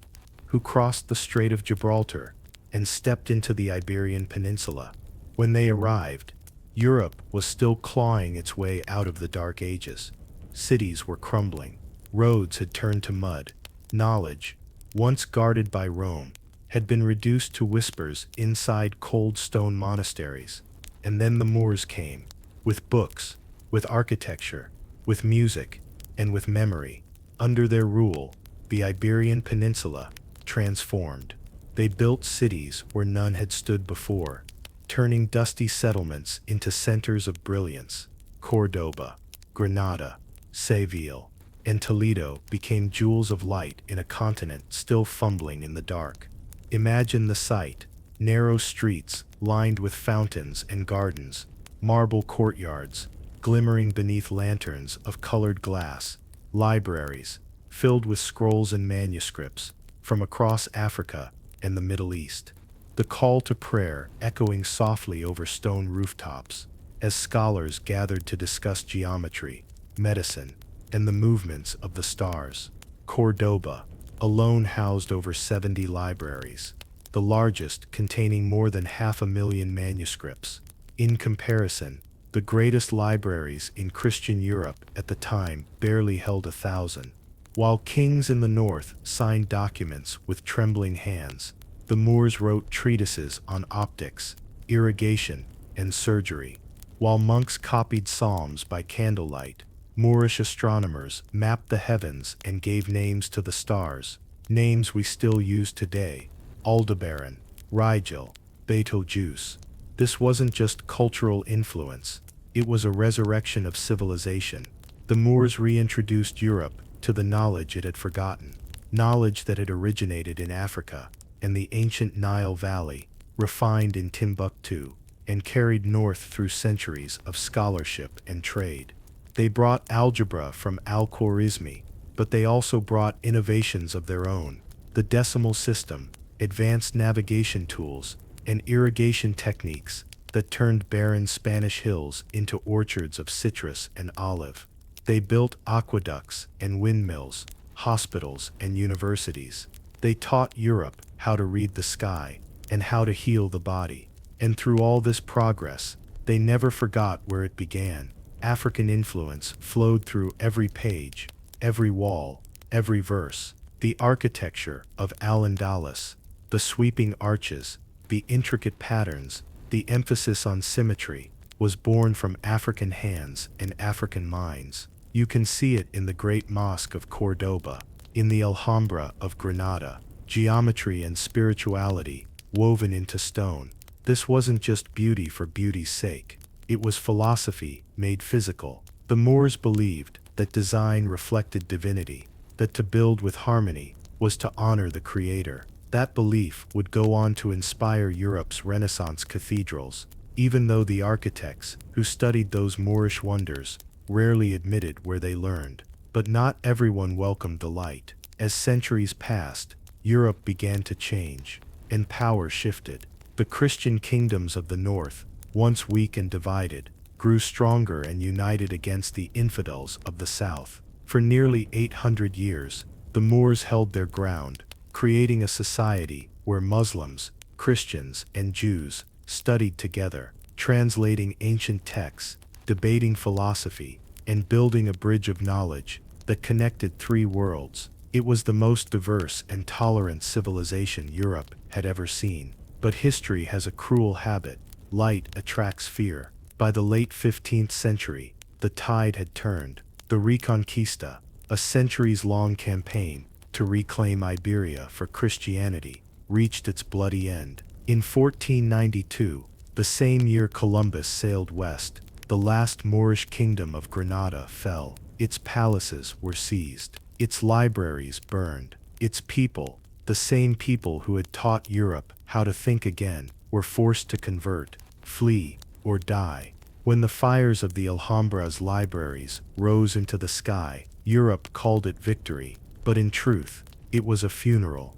who crossed the Strait of Gibraltar and stepped into the Iberian Peninsula. When they arrived, Europe was still clawing its way out of the Dark Ages. Cities were crumbling, roads had turned to mud, knowledge, once guarded by Rome, had been reduced to whispers inside cold stone monasteries. And then the Moors came, with books, with architecture, with music, and with memory. Under their rule, the Iberian Peninsula transformed. They built cities where none had stood before, turning dusty settlements into centers of brilliance. Córdoba, Granada, Seville, and Toledo became jewels of light in a continent still fumbling in the dark. Imagine the sight: narrow streets lined with fountains and gardens, marble courtyards glimmering beneath lanterns of colored glass, libraries filled with scrolls and manuscripts from across Africa and the Middle East. The call to prayer echoing softly over stone rooftops as scholars gathered to discuss geometry, medicine, and the movements of the stars. Córdoba alone housed over 70 libraries, the largest containing more than 500,000 manuscripts. In comparison, the greatest libraries in Christian Europe at the time barely held 1,000. While kings in the north signed documents with trembling hands, the Moors wrote treatises on optics, irrigation, and surgery. While monks copied psalms by candlelight, Moorish astronomers mapped the heavens and gave names to the stars, names we still use today: Aldebaran, Rigel, Betelgeuse. This wasn't just cultural influence, it was a resurrection of civilization. The Moors reintroduced Europe to the knowledge it had forgotten, knowledge that had originated in Africa and the ancient Nile Valley, refined in Timbuktu, and carried north through centuries of scholarship and trade. They brought algebra from Al-Khwarizmi, but they also brought innovations of their own: the decimal system, advanced navigation tools, and irrigation techniques that turned barren Spanish hills into orchards of citrus and olive. They built aqueducts and windmills, hospitals and universities. They taught Europe how to read the sky and how to heal the body. And through all this progress, they never forgot where it began. African influence flowed through every page, every wall, every verse. The architecture of Al-Andalus, the sweeping arches, the intricate patterns, the emphasis on symmetry, was born from African hands and African minds. You can see it in the Great Mosque of Córdoba, in the Alhambra of Granada. Geometry and spirituality woven into stone. This wasn't just beauty for beauty's sake. It was philosophy made physical. The Moors believed that design reflected divinity, that to build with harmony was to honor the Creator. That belief would go on to inspire Europe's Renaissance cathedrals, even though the architects who studied those Moorish wonders rarely admitted where they learned. But not everyone welcomed the light. As centuries passed, Europe began to change, and power shifted. The Christian kingdoms of the north, once weak and divided, grew stronger and united against the infidels of the south. For nearly 800 years, the Moors held their ground, creating a society where Muslims, Christians, and Jews studied together, translating ancient texts, debating philosophy, and building a bridge of knowledge that connected three worlds. It was the most diverse and tolerant civilization Europe had ever seen. But history has a cruel habit. Light attracts fear. By the late 15th century, the tide had turned. The Reconquista, a centuries-long campaign to reclaim Iberia for Christianity, reached its bloody end. In 1492, the same year Columbus sailed west, the last Moorish kingdom of Granada fell. Its palaces were seized, its libraries burned, its people, the same people who had taught Europe how to think again, were forced to convert, flee, or die. When the fires of the Alhambra's libraries rose into the sky, Europe called it victory, but in truth, it was a funeral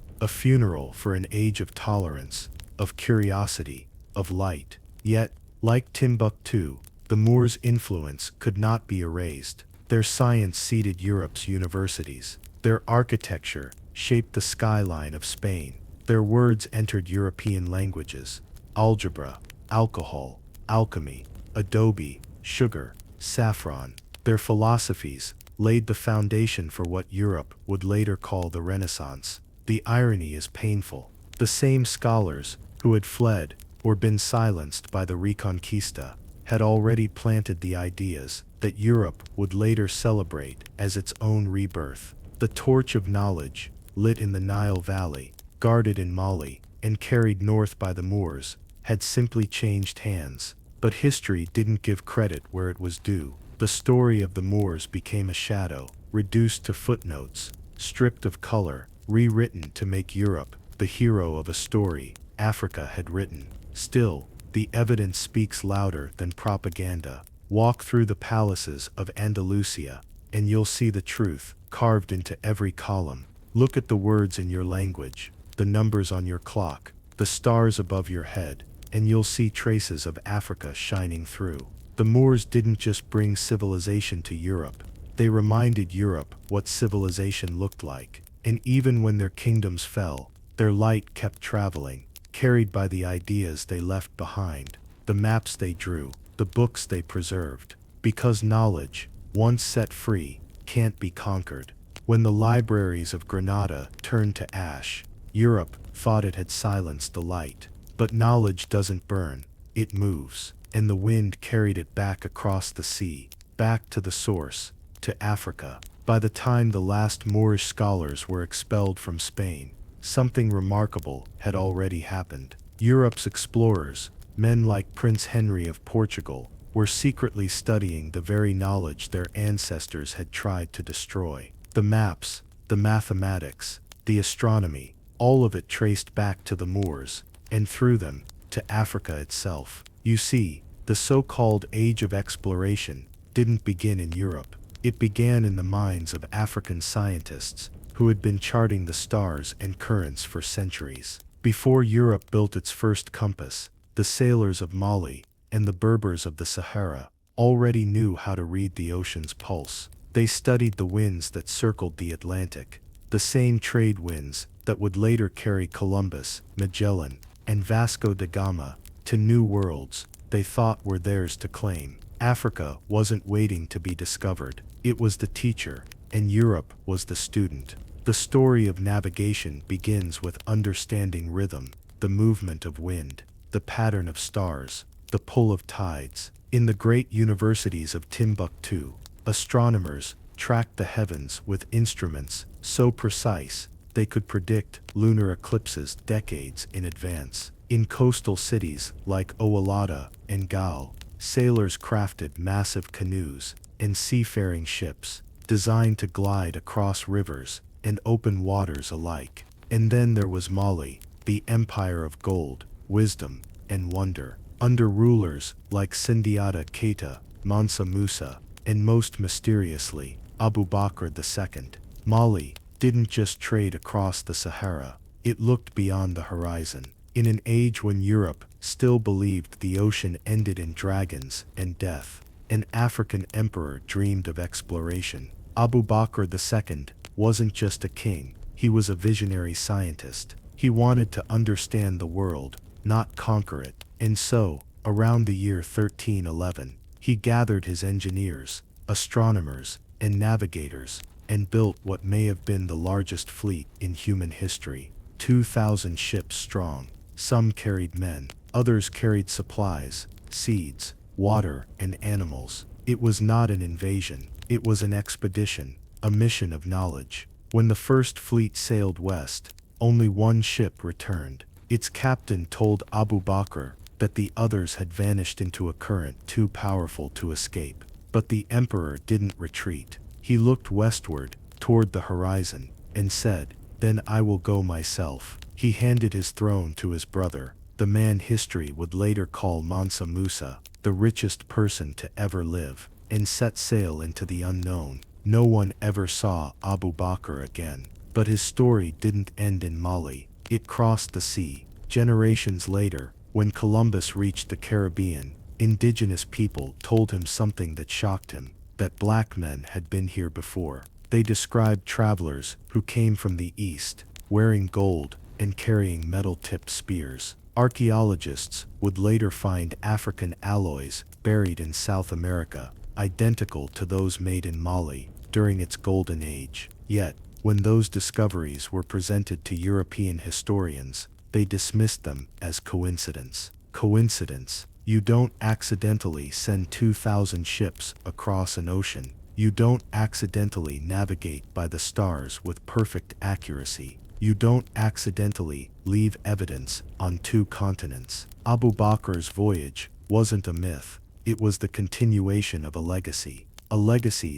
for an age of tolerance, of curiosity, of light. Yet, like Timbuktu, the Moors' influence could not be erased. Their science seeded Europe's universities. Their architecture shaped the skyline of Spain. Their words entered European languages: algebra, alcohol, alchemy, adobe, sugar, saffron. Their philosophies laid the foundation for what Europe would later call the Renaissance. The irony is painful. The same scholars who had fled or been silenced by the Reconquista had already planted the ideas that Europe would later celebrate as its own rebirth. The torch of knowledge, lit in the Nile Valley, guarded in Mali, and carried north by the Moors, had simply changed hands. But history didn't give credit where it was due. The story of the Moors became a shadow, reduced to footnotes, stripped of color, rewritten to make Europe the hero of a story Africa had written. Still, the evidence speaks louder than propaganda. Walk through the palaces of Andalusia, and you'll see the truth carved into every column. Look at the words in your language, the numbers on your clock, the stars above your head, and you'll see traces of Africa shining through. The Moors didn't just bring civilization to Europe, they reminded Europe what civilization looked like. And even when their kingdoms fell, their light kept traveling, carried by the ideas they left behind, the maps they drew, the books they preserved. Because knowledge, once set free, can't be conquered. When the libraries of Granada turned to ash, Europe thought it had silenced the light. But knowledge doesn't burn, it moves, and the wind carried it back across the sea, back to the source, to Africa. By the time the last Moorish scholars were expelled from Spain, something remarkable had already happened. Europe's explorers, men like Prince Henry of Portugal, were secretly studying the very knowledge their ancestors had tried to destroy. The maps, the mathematics, the astronomy, all of it traced back to the Moors, and through them, to Africa itself. You see, the so-called Age of Exploration didn't begin in Europe. It began in the minds of African scientists who had been charting the stars and currents for centuries. Before Europe built its first compass, the sailors of Mali and the Berbers of the Sahara already knew how to read the ocean's pulse. They studied the winds that circled the Atlantic, the same trade winds that would later carry Columbus, Magellan, and Vasco da Gama to new worlds they thought were theirs to claim. Africa wasn't waiting to be discovered. It was the teacher, and Europe was the student. The story of navigation begins with understanding rhythm, the movement of wind, the pattern of stars, the pull of tides. In the great universities of Timbuktu, astronomers tracked the heavens with instruments so precise they could predict lunar eclipses decades in advance. In coastal cities like Owalata and Galle, sailors crafted massive canoes and seafaring ships designed to glide across rivers and open waters alike. And then there was Mali, the empire of gold, wisdom, and wonder. Under rulers like Sundiata Keita, Mansa Musa, and most mysteriously, Abu Bakr II, Mali didn't just trade across the Sahara, it looked beyond the horizon. In an age when Europe still believed the ocean ended in dragons and death, an African emperor dreamed of exploration. Abu Bakr II wasn't just a king, he was a visionary scientist. He wanted to understand the world, not conquer it. And so, around the year 1311, he gathered his engineers, astronomers, and navigators, and built what may have been the largest fleet in human history, 2,000 ships strong. Some carried men, others carried supplies, seeds, water, and animals. It was not an invasion, it was an expedition, a mission of knowledge. When the first fleet sailed west, only one ship returned. Its captain told Abu Bakr that the others had vanished into a current too powerful to escape. But the emperor didn't retreat. He looked westward, toward the horizon, and said, "Then I will go myself." He handed his throne to his brother, the man history would later call Mansa Musa, the richest person to ever live, and set sail into the unknown. No one ever saw Abu Bakr again. But his story didn't end in Mali. It crossed the sea. Generations later, when Columbus reached the Caribbean, indigenous people told him something that shocked him, that black men had been here before. They described travelers who came from the east, wearing gold and carrying metal-tipped spears. Archaeologists would later find African alloys buried in South America, identical to those made in Mali during its golden age. Yet, when those discoveries were presented to European historians, they dismissed them as coincidence. Coincidence? You don't accidentally send 2,000 ships across an ocean. You don't accidentally navigate by the stars with perfect accuracy. You don't accidentally leave evidence on two continents. Abu Bakr's voyage wasn't a myth. It was the continuation of a legacy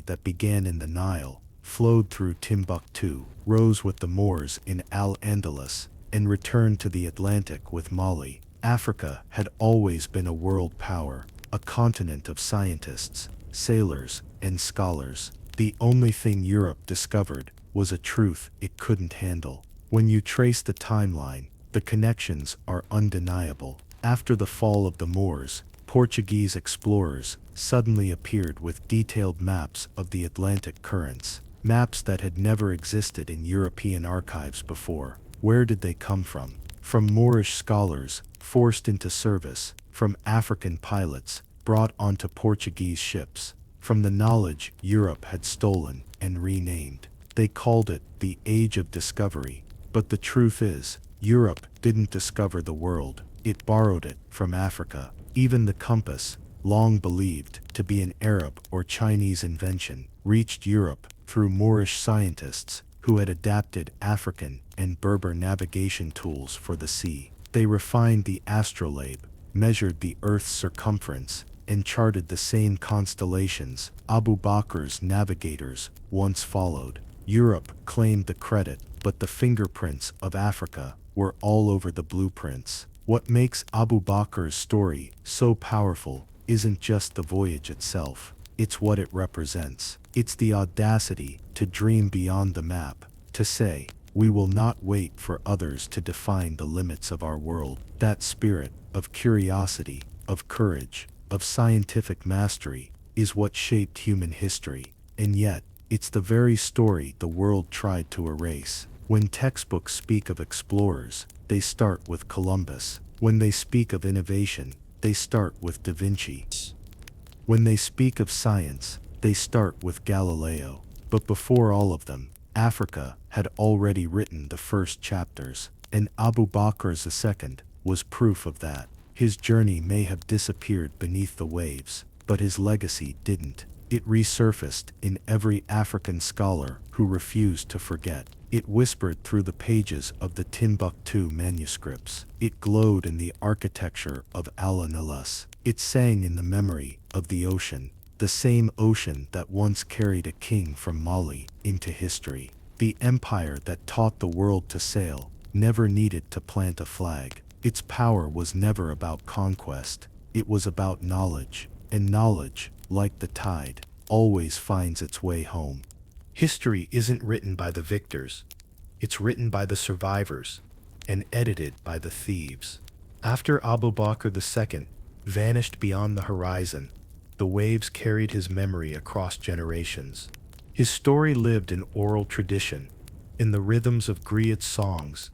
that began in the Nile, flowed through Timbuktu, rose with the Moors in Al-Andalus, and returned to the Atlantic with Mali. Africa had always been a world power, a continent of scientists, sailors, and scholars. The only thing Europe discovered was a truth it couldn't handle. When you trace the timeline, the connections are undeniable. After the fall of the Moors, Portuguese explorers suddenly appeared with detailed maps of the Atlantic currents, maps that had never existed in European archives before. Where did they come from? From Moorish scholars forced into service, from African pilots brought onto Portuguese ships, from the knowledge Europe had stolen and renamed. They called it the Age of Discovery. But the truth is, Europe didn't discover the world, it borrowed it from Africa. Even the compass, long believed to be an Arab or Chinese invention, reached Europe through Moorish scientists who had adapted African and Berber navigation tools for the sea. They refined the astrolabe, measured the Earth's circumference, and charted the same constellations Abu Bakr's navigators once followed. Europe claimed the credit, but the fingerprints of Africa were all over the blueprints. What makes Abu Bakr's story so powerful isn't just the voyage itself, it's what it represents. It's the audacity to dream beyond the map, to say, We will not wait for others to define the limits of our world. That spirit of curiosity, of courage, of scientific mastery is what shaped human history. And yet, it's the very story the world tried to erase. When textbooks speak of explorers, they start with Columbus. When they speak of innovation, they start with Da Vinci. When they speak of science, they start with Galileo. But before all of them, Africa had already written the first chapters, and Abu Bakr II was proof of that. His journey may have disappeared beneath the waves, but his legacy didn't. It resurfaced in every African scholar who refused to forget. It whispered through the pages of the Timbuktu manuscripts. It glowed in the architecture of Al-Andalus. It sang in the memory of the ocean, the same ocean that once carried a king from Mali into history. The empire that taught the world to sail never needed to plant a flag. Its power was never about conquest. It was about knowledge, and knowledge, like the tide, always finds its way home. History isn't written by the victors. It's written by the survivors and edited by the thieves. After Abu Bakr II vanished beyond the horizon, the waves carried his memory across generations. His story lived in oral tradition, in the rhythms of griot songs,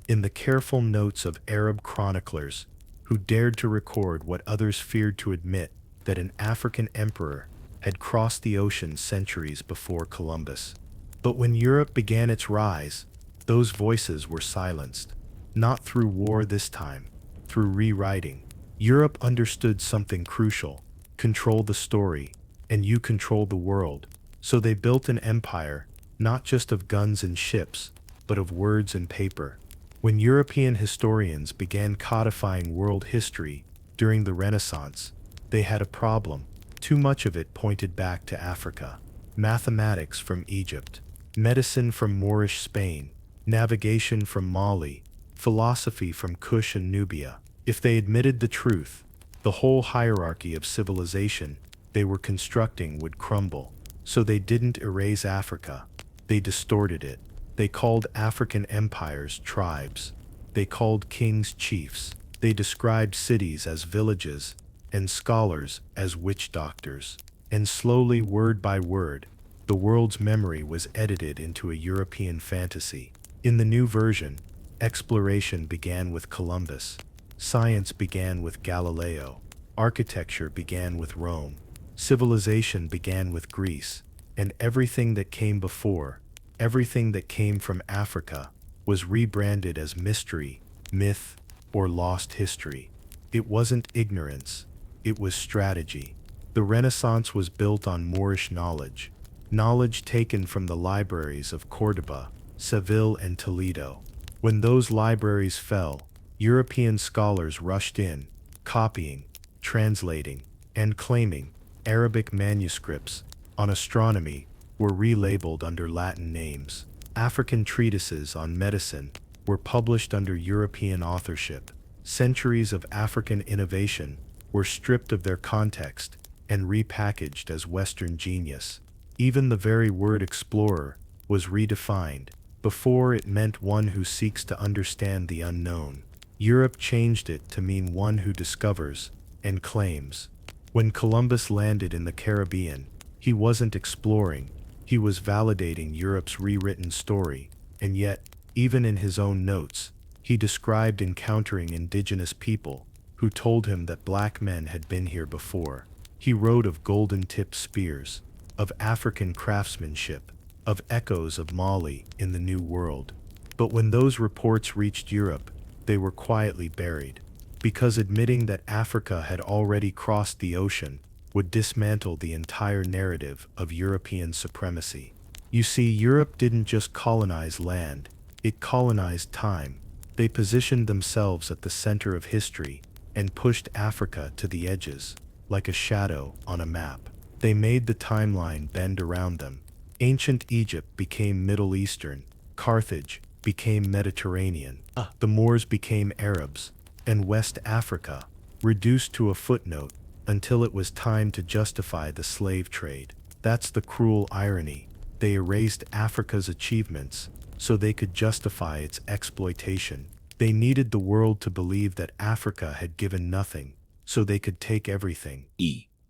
in the careful notes of Arab chroniclers who dared to record what others feared to admit, that an African emperor had crossed the ocean centuries before Columbus. But when Europe began its rise, those voices were silenced. Not through war this time, through rewriting. Europe understood something crucial: control the story, and you control the world. So they built an empire, not just of guns and ships, but of words and paper. When European historians began codifying world history during the Renaissance, they had a problem. Too much of it pointed back to Africa. Mathematics from Egypt, medicine from Moorish Spain, navigation from Mali, philosophy from Kush and Nubia. If they admitted the truth, the whole hierarchy of civilization they were constructing would crumble. So they didn't erase Africa. They distorted it. They called African empires tribes. They called kings chiefs. They described cities as villages, and scholars as witch doctors. And slowly, word by word, the world's memory was edited into a European fantasy. In the new version, exploration began with Columbus. Science began with Galileo. Architecture began with Rome. Civilization began with Greece. And everything that came before, everything that came from Africa, was rebranded as mystery, myth, or lost history. It wasn't ignorance. It was strategy. The Renaissance was built on Moorish knowledge, knowledge taken from the libraries of Córdoba, Seville, and Toledo. When those libraries fell, European scholars rushed in, copying, translating, and claiming. Arabic manuscripts on astronomy were relabeled under Latin names. African treatises on medicine were published under European authorship. Centuries of African innovation were stripped of their context and repackaged as Western genius. Even the very word explorer was redefined. Before, it meant one who seeks to understand the unknown. Europe changed it to mean one who discovers and claims. When Columbus landed in the Caribbean, he wasn't exploring, he was validating Europe's rewritten story. And yet, even in his own notes, he described encountering indigenous people who told him that black men had been here before. He wrote of golden-tipped spears, of African craftsmanship, of echoes of Mali in the New World. But when those reports reached Europe, they were quietly buried, because admitting that Africa had already crossed the ocean would dismantle the entire narrative of European supremacy. You see, Europe didn't just colonize land, it colonized time. They positioned themselves at the center of history and pushed Africa to the edges, like a shadow on a map. They made the timeline bend around them. Ancient Egypt became Middle Eastern, Carthage became Mediterranean, the Moors became Arabs, and West Africa reduced to a footnote until it was time to justify the slave trade. That's the cruel irony. They erased Africa's achievements so they could justify its exploitation. They needed the world to believe that Africa had given nothing, so they could take everything.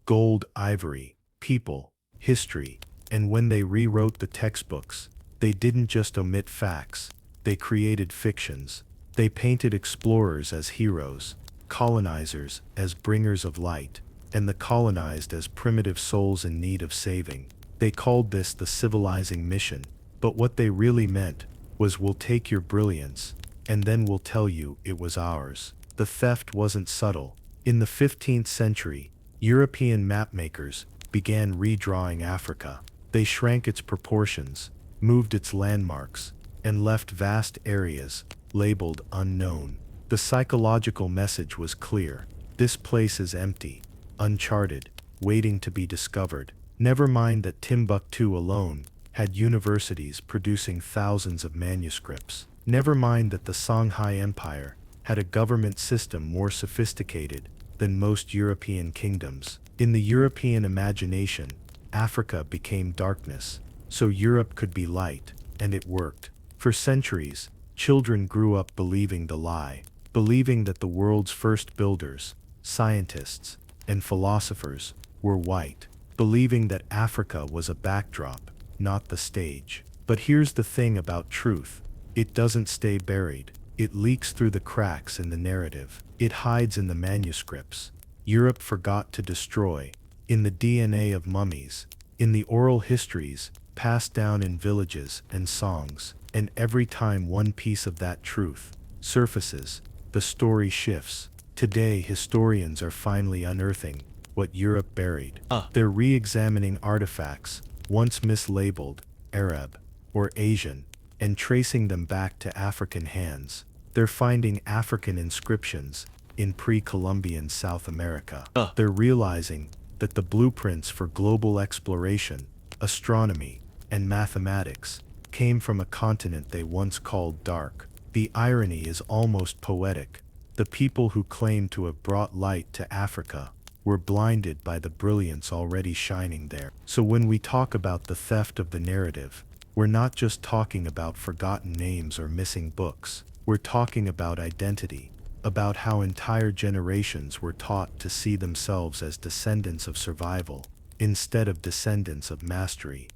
Gold, ivory, people, history. And when they rewrote the textbooks, they didn't just omit facts, they created fictions. They painted explorers as heroes, colonizers as bringers of light, and the colonized as primitive souls in need of saving. They called this the civilizing mission, but what they really meant was, we'll take your brilliance, and then we'll tell you it was ours. The theft wasn't subtle. In the 15th century, European mapmakers began redrawing Africa. They shrank its proportions, moved its landmarks, and left vast areas labeled unknown. The psychological message was clear. This place is empty, uncharted, waiting to be discovered. Never mind that Timbuktu alone had universities producing thousands of manuscripts. Never mind that the Songhai Empire had a government system more sophisticated than most European kingdoms. In the European imagination, Africa became darkness, so Europe could be light, and it worked. For centuries, children grew up believing the lie, believing that the world's first builders, scientists, and philosophers were white, believing that Africa was a backdrop, not the stage. But here's the thing about truth. It doesn't stay buried. It leaks through the cracks in the narrative. It hides in the manuscripts Europe forgot to destroy, in the DNA of mummies, in the oral histories passed down in villages and songs. And every time one piece of that truth surfaces, the story shifts. Today, historians are finally unearthing what Europe buried. They're re-examining artifacts once mislabeled Arab or Asian, and tracing them back to African hands. They're finding African inscriptions in pre-Columbian South America. They're realizing that the blueprints for global exploration, astronomy, and mathematics came from a continent they once called dark. The irony is almost poetic. The people who claimed to have brought light to Africa were blinded by the brilliance already shining there. So when we talk about the theft of the narrative, we're not just talking about forgotten names or missing books. We're talking about identity, about how entire generations were taught to see themselves as descendants of survival instead of descendants of mastery.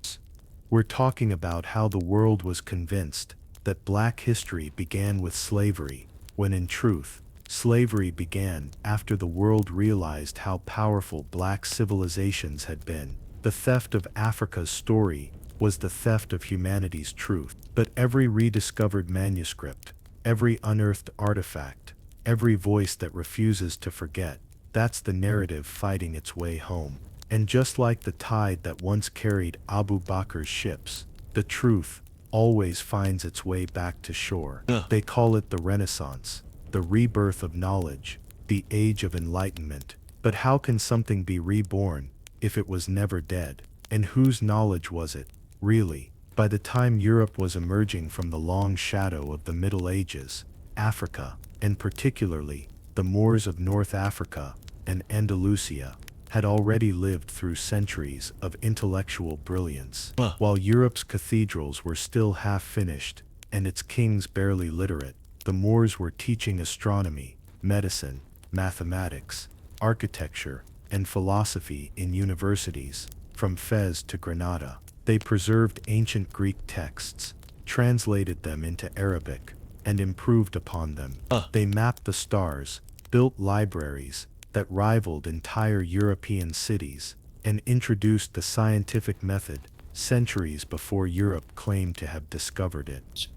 We're talking about how the world was convinced that black history began with slavery, when in truth, slavery began after the world realized how powerful black civilizations had been. The theft of Africa's story was the theft of humanity's truth. But every rediscovered manuscript, every unearthed artifact, every voice that refuses to forget, that's the narrative fighting its way home. And just like the tide that once carried Abu Bakr's ships, the truth always finds its way back to shore. They call it the Renaissance, the rebirth of knowledge, the age of enlightenment. But how can something be reborn if it was never dead? And whose knowledge was it, really? By the time Europe was emerging from the long shadow of the Middle Ages, Africa, and particularly the Moors of North Africa and Andalusia, had already lived through centuries of intellectual brilliance. While Europe's cathedrals were still half-finished and its kings barely literate, the Moors were teaching astronomy, medicine, mathematics, architecture, and philosophy in universities, from Fez to Granada. They preserved ancient Greek texts, translated them into Arabic, and improved upon them. They mapped the stars, built libraries that rivaled entire European cities, and introduced the scientific method centuries before Europe claimed to have discovered it.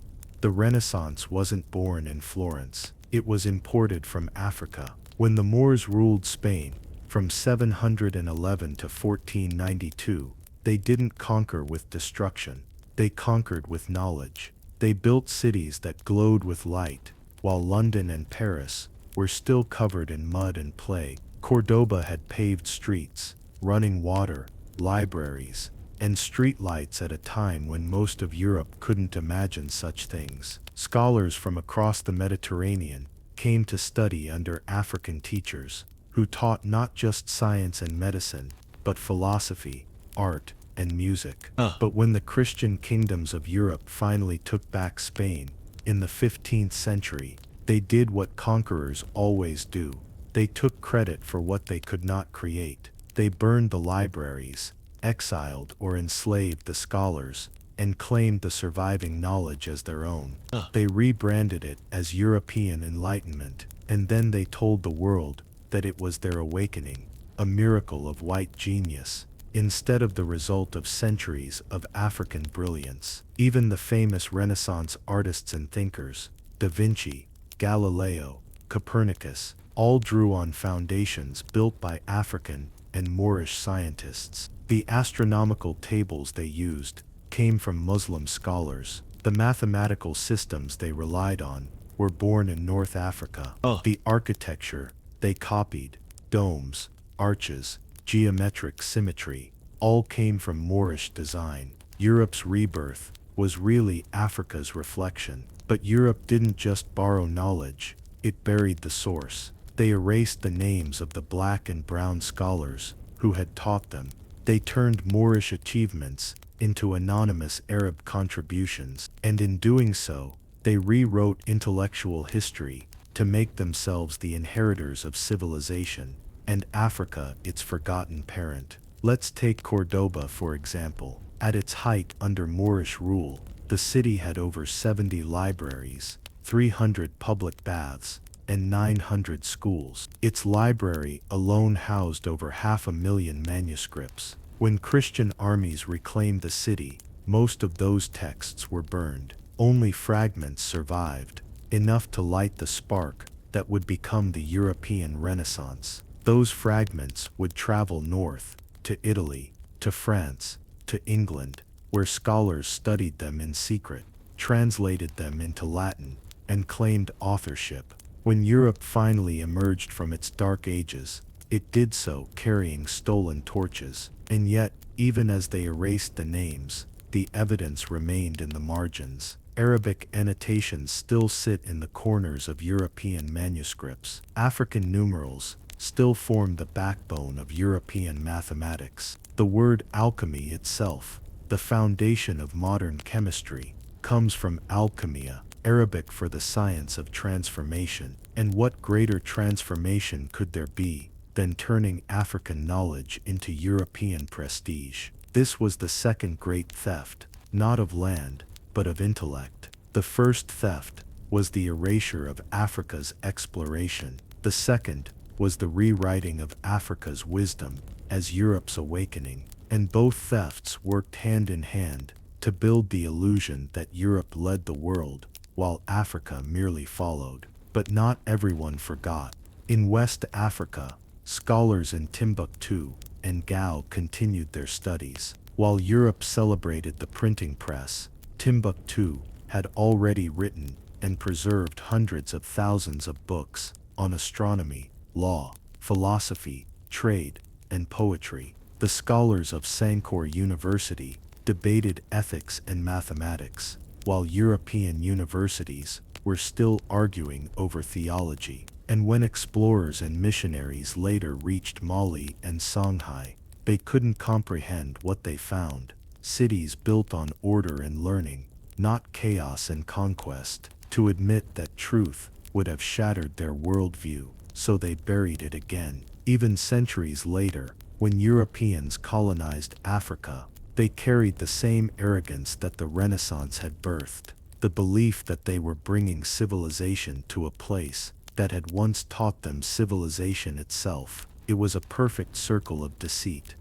The Renaissance wasn't born in Florence. It was imported from Africa. When the Moors ruled Spain from 711 to 1492, they didn't conquer with destruction. They conquered with knowledge. They built cities that glowed with light, while London and Paris were still covered in mud and plague. Córdoba had paved streets, running water, libraries, and streetlights at a time when most of Europe couldn't imagine such things. Scholars from across the Mediterranean came to study under African teachers, who taught not just science and medicine, but philosophy, art, and music. Huh. But when the Christian kingdoms of Europe finally took back Spain in the 15th century, they did what conquerors always do. They took credit for what they could not create. They burned the libraries, exiled or enslaved the scholars, and claimed the surviving knowledge as their own. They rebranded it as European Enlightenment, and then they told the world that it was their awakening, a miracle of white genius, instead of the result of centuries of African brilliance. Even the famous Renaissance artists and thinkers, Da Vinci, Galileo, Copernicus, all drew on foundations built by African and Moorish scientists. The astronomical tables they used came from Muslim scholars. The mathematical systems they relied on were born in North Africa. The architecture they copied, domes, arches, geometric symmetry, all came from Moorish design. Europe's rebirth was really Africa's reflection. But Europe didn't just borrow knowledge, it buried the source. They erased the names of the black and brown scholars who had taught them. They turned Moorish achievements into anonymous Arab contributions, and in doing so, they rewrote intellectual history to make themselves the inheritors of civilization, and Africa its forgotten parent. Let's take Córdoba for example. At its height under Moorish rule, the city had over 70 libraries, 300 public baths, and 900 schools. Its library alone housed over 500,000 manuscripts. When Christian armies reclaimed the city, most of those texts were burned. Only fragments survived, enough to light the spark that would become the European Renaissance. Those fragments would travel north, to Italy, to France, to England, where scholars studied them in secret, translated them into Latin, and claimed authorship. When Europe finally emerged from its dark ages, it did so carrying stolen torches. And yet, even as they erased the names, the evidence remained in the margins. Arabic annotations still sit in the corners of European manuscripts. African numerals still form the backbone of European mathematics. The word alchemy itself, the foundation of modern chemistry, comes from alchemia, Arabic for the science of transformation. And what greater transformation could there be than turning African knowledge into European prestige? This was the second great theft, not of land, but of intellect. The first theft was the erasure of Africa's exploration. The second was the rewriting of Africa's wisdom as Europe's awakening. And both thefts worked hand in hand to build the illusion that Europe led the world, while Africa merely followed. But not everyone forgot. In West Africa, scholars in Timbuktu and Gao continued their studies. While Europe celebrated the printing press, Timbuktu had already written and preserved hundreds of thousands of books on astronomy, law, philosophy, trade, and poetry. The scholars of Songhai University debated ethics and mathematics, while European universities were still arguing over theology. And when explorers and missionaries later reached Mali and Songhai, they couldn't comprehend what they found. Cities built on order and learning, not chaos and conquest. To admit that truth would have shattered their worldview, so they buried it again. Even centuries later, when Europeans colonized Africa, they carried the same arrogance that the Renaissance had birthed, the belief that they were bringing civilization to a place that had once taught them civilization itself. It was a perfect circle of deceit.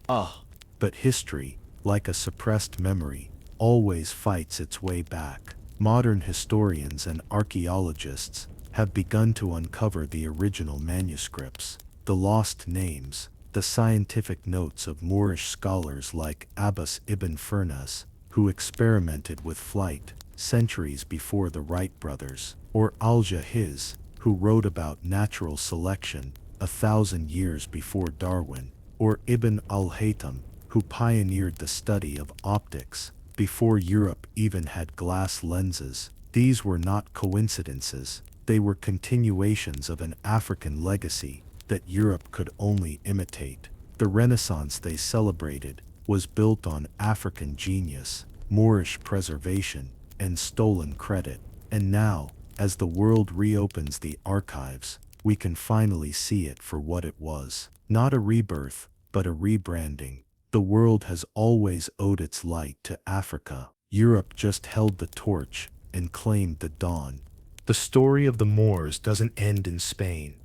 But history, like a suppressed memory, always fights its way back. Modern historians and archaeologists have begun to uncover the original manuscripts, the lost names, the scientific notes of Moorish scholars like Abbas ibn Firnas, who experimented with flight centuries before the Wright brothers, or Al-Jahiz, who wrote about natural selection 1,000 years before Darwin, or Ibn al-Haytham, who pioneered the study of optics before Europe even had glass lenses. These were not coincidences, they were continuations of an African legacy that Europe could only imitate. The Renaissance they celebrated was built on African genius, Moorish preservation, and stolen credit. And now, as the world reopens the archives, we can finally see it for what it was. Not a rebirth, but a rebranding. The world has always owed its light to Africa. Europe just held the torch and claimed the dawn. The story of the Moors doesn't end in Spain.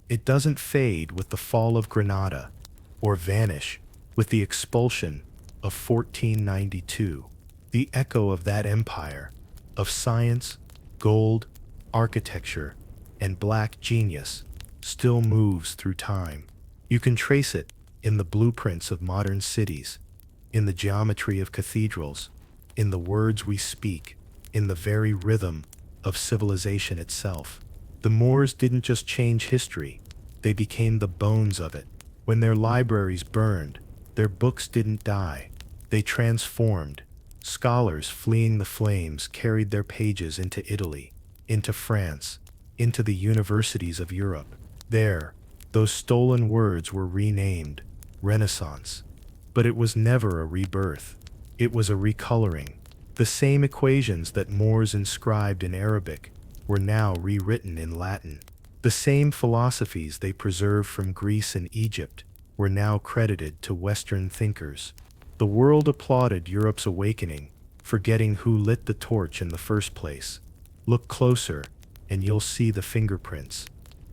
It doesn't fade with the fall of Granada, or vanish with the expulsion of 1492. The echo of that empire, of science, gold, architecture, and black genius, still moves through time. You can trace it in the blueprints of modern cities, in the geometry of cathedrals, in the words we speak, in the very rhythm of civilization itself. The Moors didn't just change history, they became the bones of it. When their libraries burned, their books didn't die, they transformed. Scholars fleeing the flames carried their pages into Italy, into France, into the universities of Europe. There, those stolen words were renamed Renaissance. But it was never a rebirth. It was a recoloring. The same equations that Moors inscribed in Arabic were now rewritten in Latin. The same philosophies they preserved from Greece and Egypt were now credited to Western thinkers. The world applauded Europe's awakening, forgetting who lit the torch in the first place. Look closer, and you'll see the fingerprints.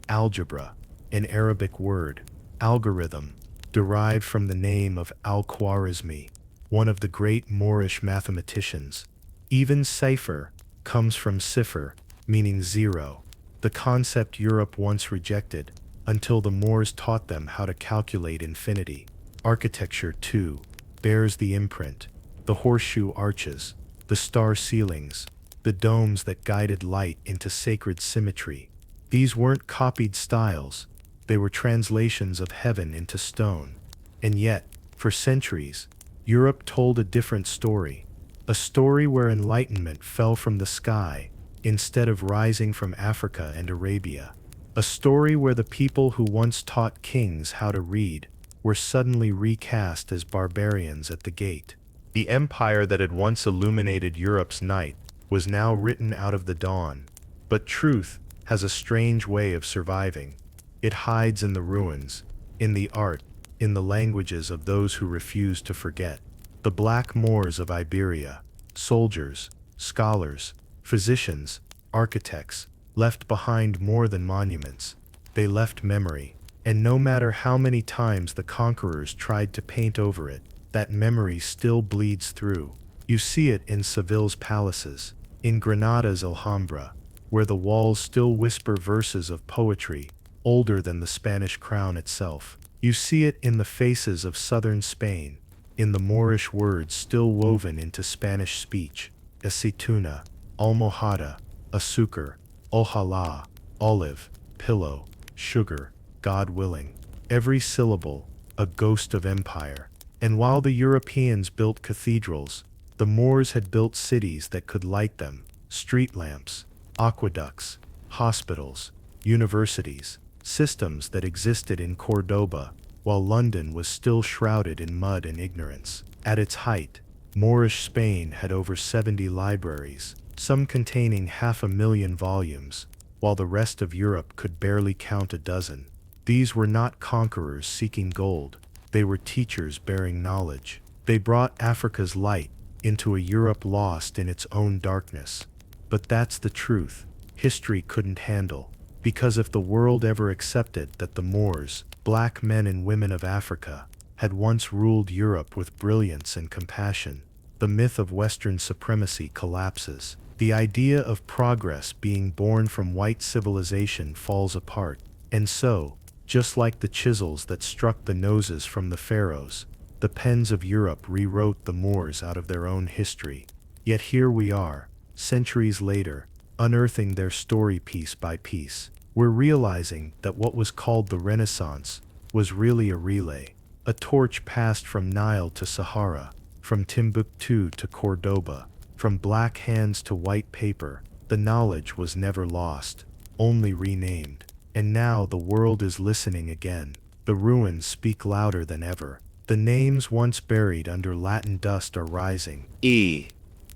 Algebra, an Arabic word. Algorithm, derived from the name of Al-Khwarizmi, one of the great Moorish mathematicians. Even cipher comes from sifr, meaning zero, the concept Europe once rejected, until the Moors taught them how to calculate infinity. Architecture, too, bears the imprint. The horseshoe arches, the star ceilings, the domes that guided light into sacred symmetry. These weren't copied styles, they were translations of heaven into stone. And yet, for centuries, Europe told a different story. A story where enlightenment fell from the sky instead of rising from Africa and Arabia. A story where the people who once taught kings how to read were suddenly recast as barbarians at the gate. The empire that had once illuminated Europe's night was now written out of the dawn. But truth has a strange way of surviving. It hides in the ruins, in the art, in the languages of those who refuse to forget. The Black Moors of Iberia, soldiers, scholars, physicians, architects, left behind more than monuments. They left memory, and no matter how many times the conquerors tried to paint over it, that memory still bleeds through. You see it in Seville's palaces, in Granada's Alhambra, where the walls still whisper verses of poetry older than the Spanish crown itself. You see it in the faces of southern Spain, in the Moorish words still woven into Spanish speech: aceituna, almohada, azúcar, ojalá, olive, pillow, sugar, God willing. Every syllable, a ghost of empire. And while the Europeans built cathedrals, the Moors had built cities that could light them: street lamps, aqueducts, hospitals, universities, systems that existed in Córdoba, while London was still shrouded in mud and ignorance. At its height, Moorish Spain had over 70 libraries, some containing 500,000 volumes, while the rest of Europe could barely count a dozen. These were not conquerors seeking gold, they were teachers bearing knowledge. They brought Africa's light into a Europe lost in its own darkness. But that's the truth history couldn't handle, because if the world ever accepted that the Moors, black men and women of Africa, had once ruled Europe with brilliance and compassion, the myth of Western supremacy collapses. The idea of progress being born from white civilization falls apart. And so, just like the chisels that struck the noses from the pharaohs, the pens of Europe rewrote the Moors out of their own history. Yet here we are, centuries later, unearthing their story piece by piece. We're realizing that what was called the Renaissance was really a relay, a torch passed from Nile to Sahara, from Timbuktu to Córdoba, from black hands to white paper. The knowledge was never lost, only renamed. And now the world is listening again. The ruins speak louder than ever. The names once buried under Latin dust are rising. E.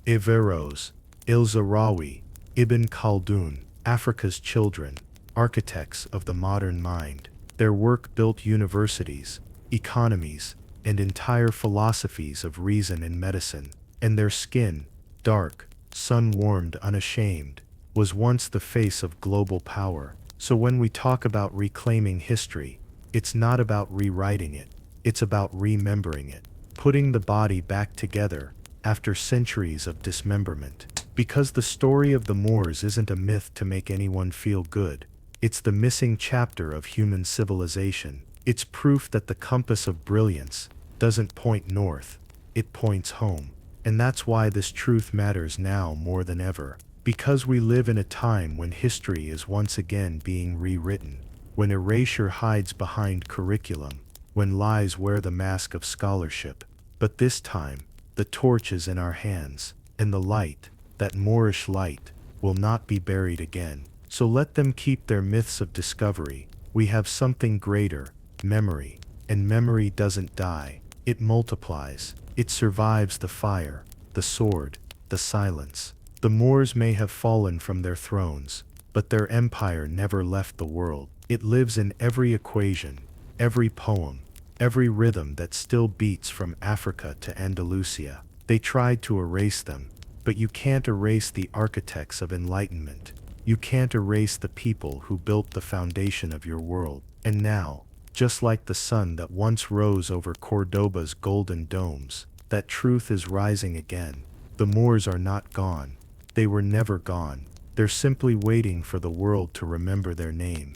Averroes, Il-Zarawi, Ibn Khaldun, Africa's children, architects of the modern mind. Their work built universities, economies, and entire philosophies of reason and medicine. And their skin, dark, sun-warmed, unashamed, was once the face of global power. So when we talk about reclaiming history, it's not about rewriting it, it's about remembering it, putting the body back together after centuries of dismemberment. Because the story of the Moors isn't a myth to make anyone feel good, it's the missing chapter of human civilization. It's proof that the compass of brilliance doesn't point north, it points home. And that's why this truth matters now more than ever. Because we live in a time when history is once again being rewritten, when erasure hides behind curriculum, when lies wear the mask of scholarship. But this time, the torch is in our hands, and the light, that Moorish light, will not be buried again. So let them keep their myths of discovery. We have something greater, memory. And memory doesn't die, it multiplies. It survives the fire, the sword, the silence. The Moors may have fallen from their thrones, but their empire never left the world. It lives in every equation, every poem, every rhythm that still beats from Africa to Andalusia. They tried to erase them, but you can't erase the architects of enlightenment. You can't erase the people who built the foundation of your world. And now, just like the sun that once rose over Córdoba's golden domes, that truth is rising again. The Moors are not gone. They were never gone. They're simply waiting for the world to remember their name.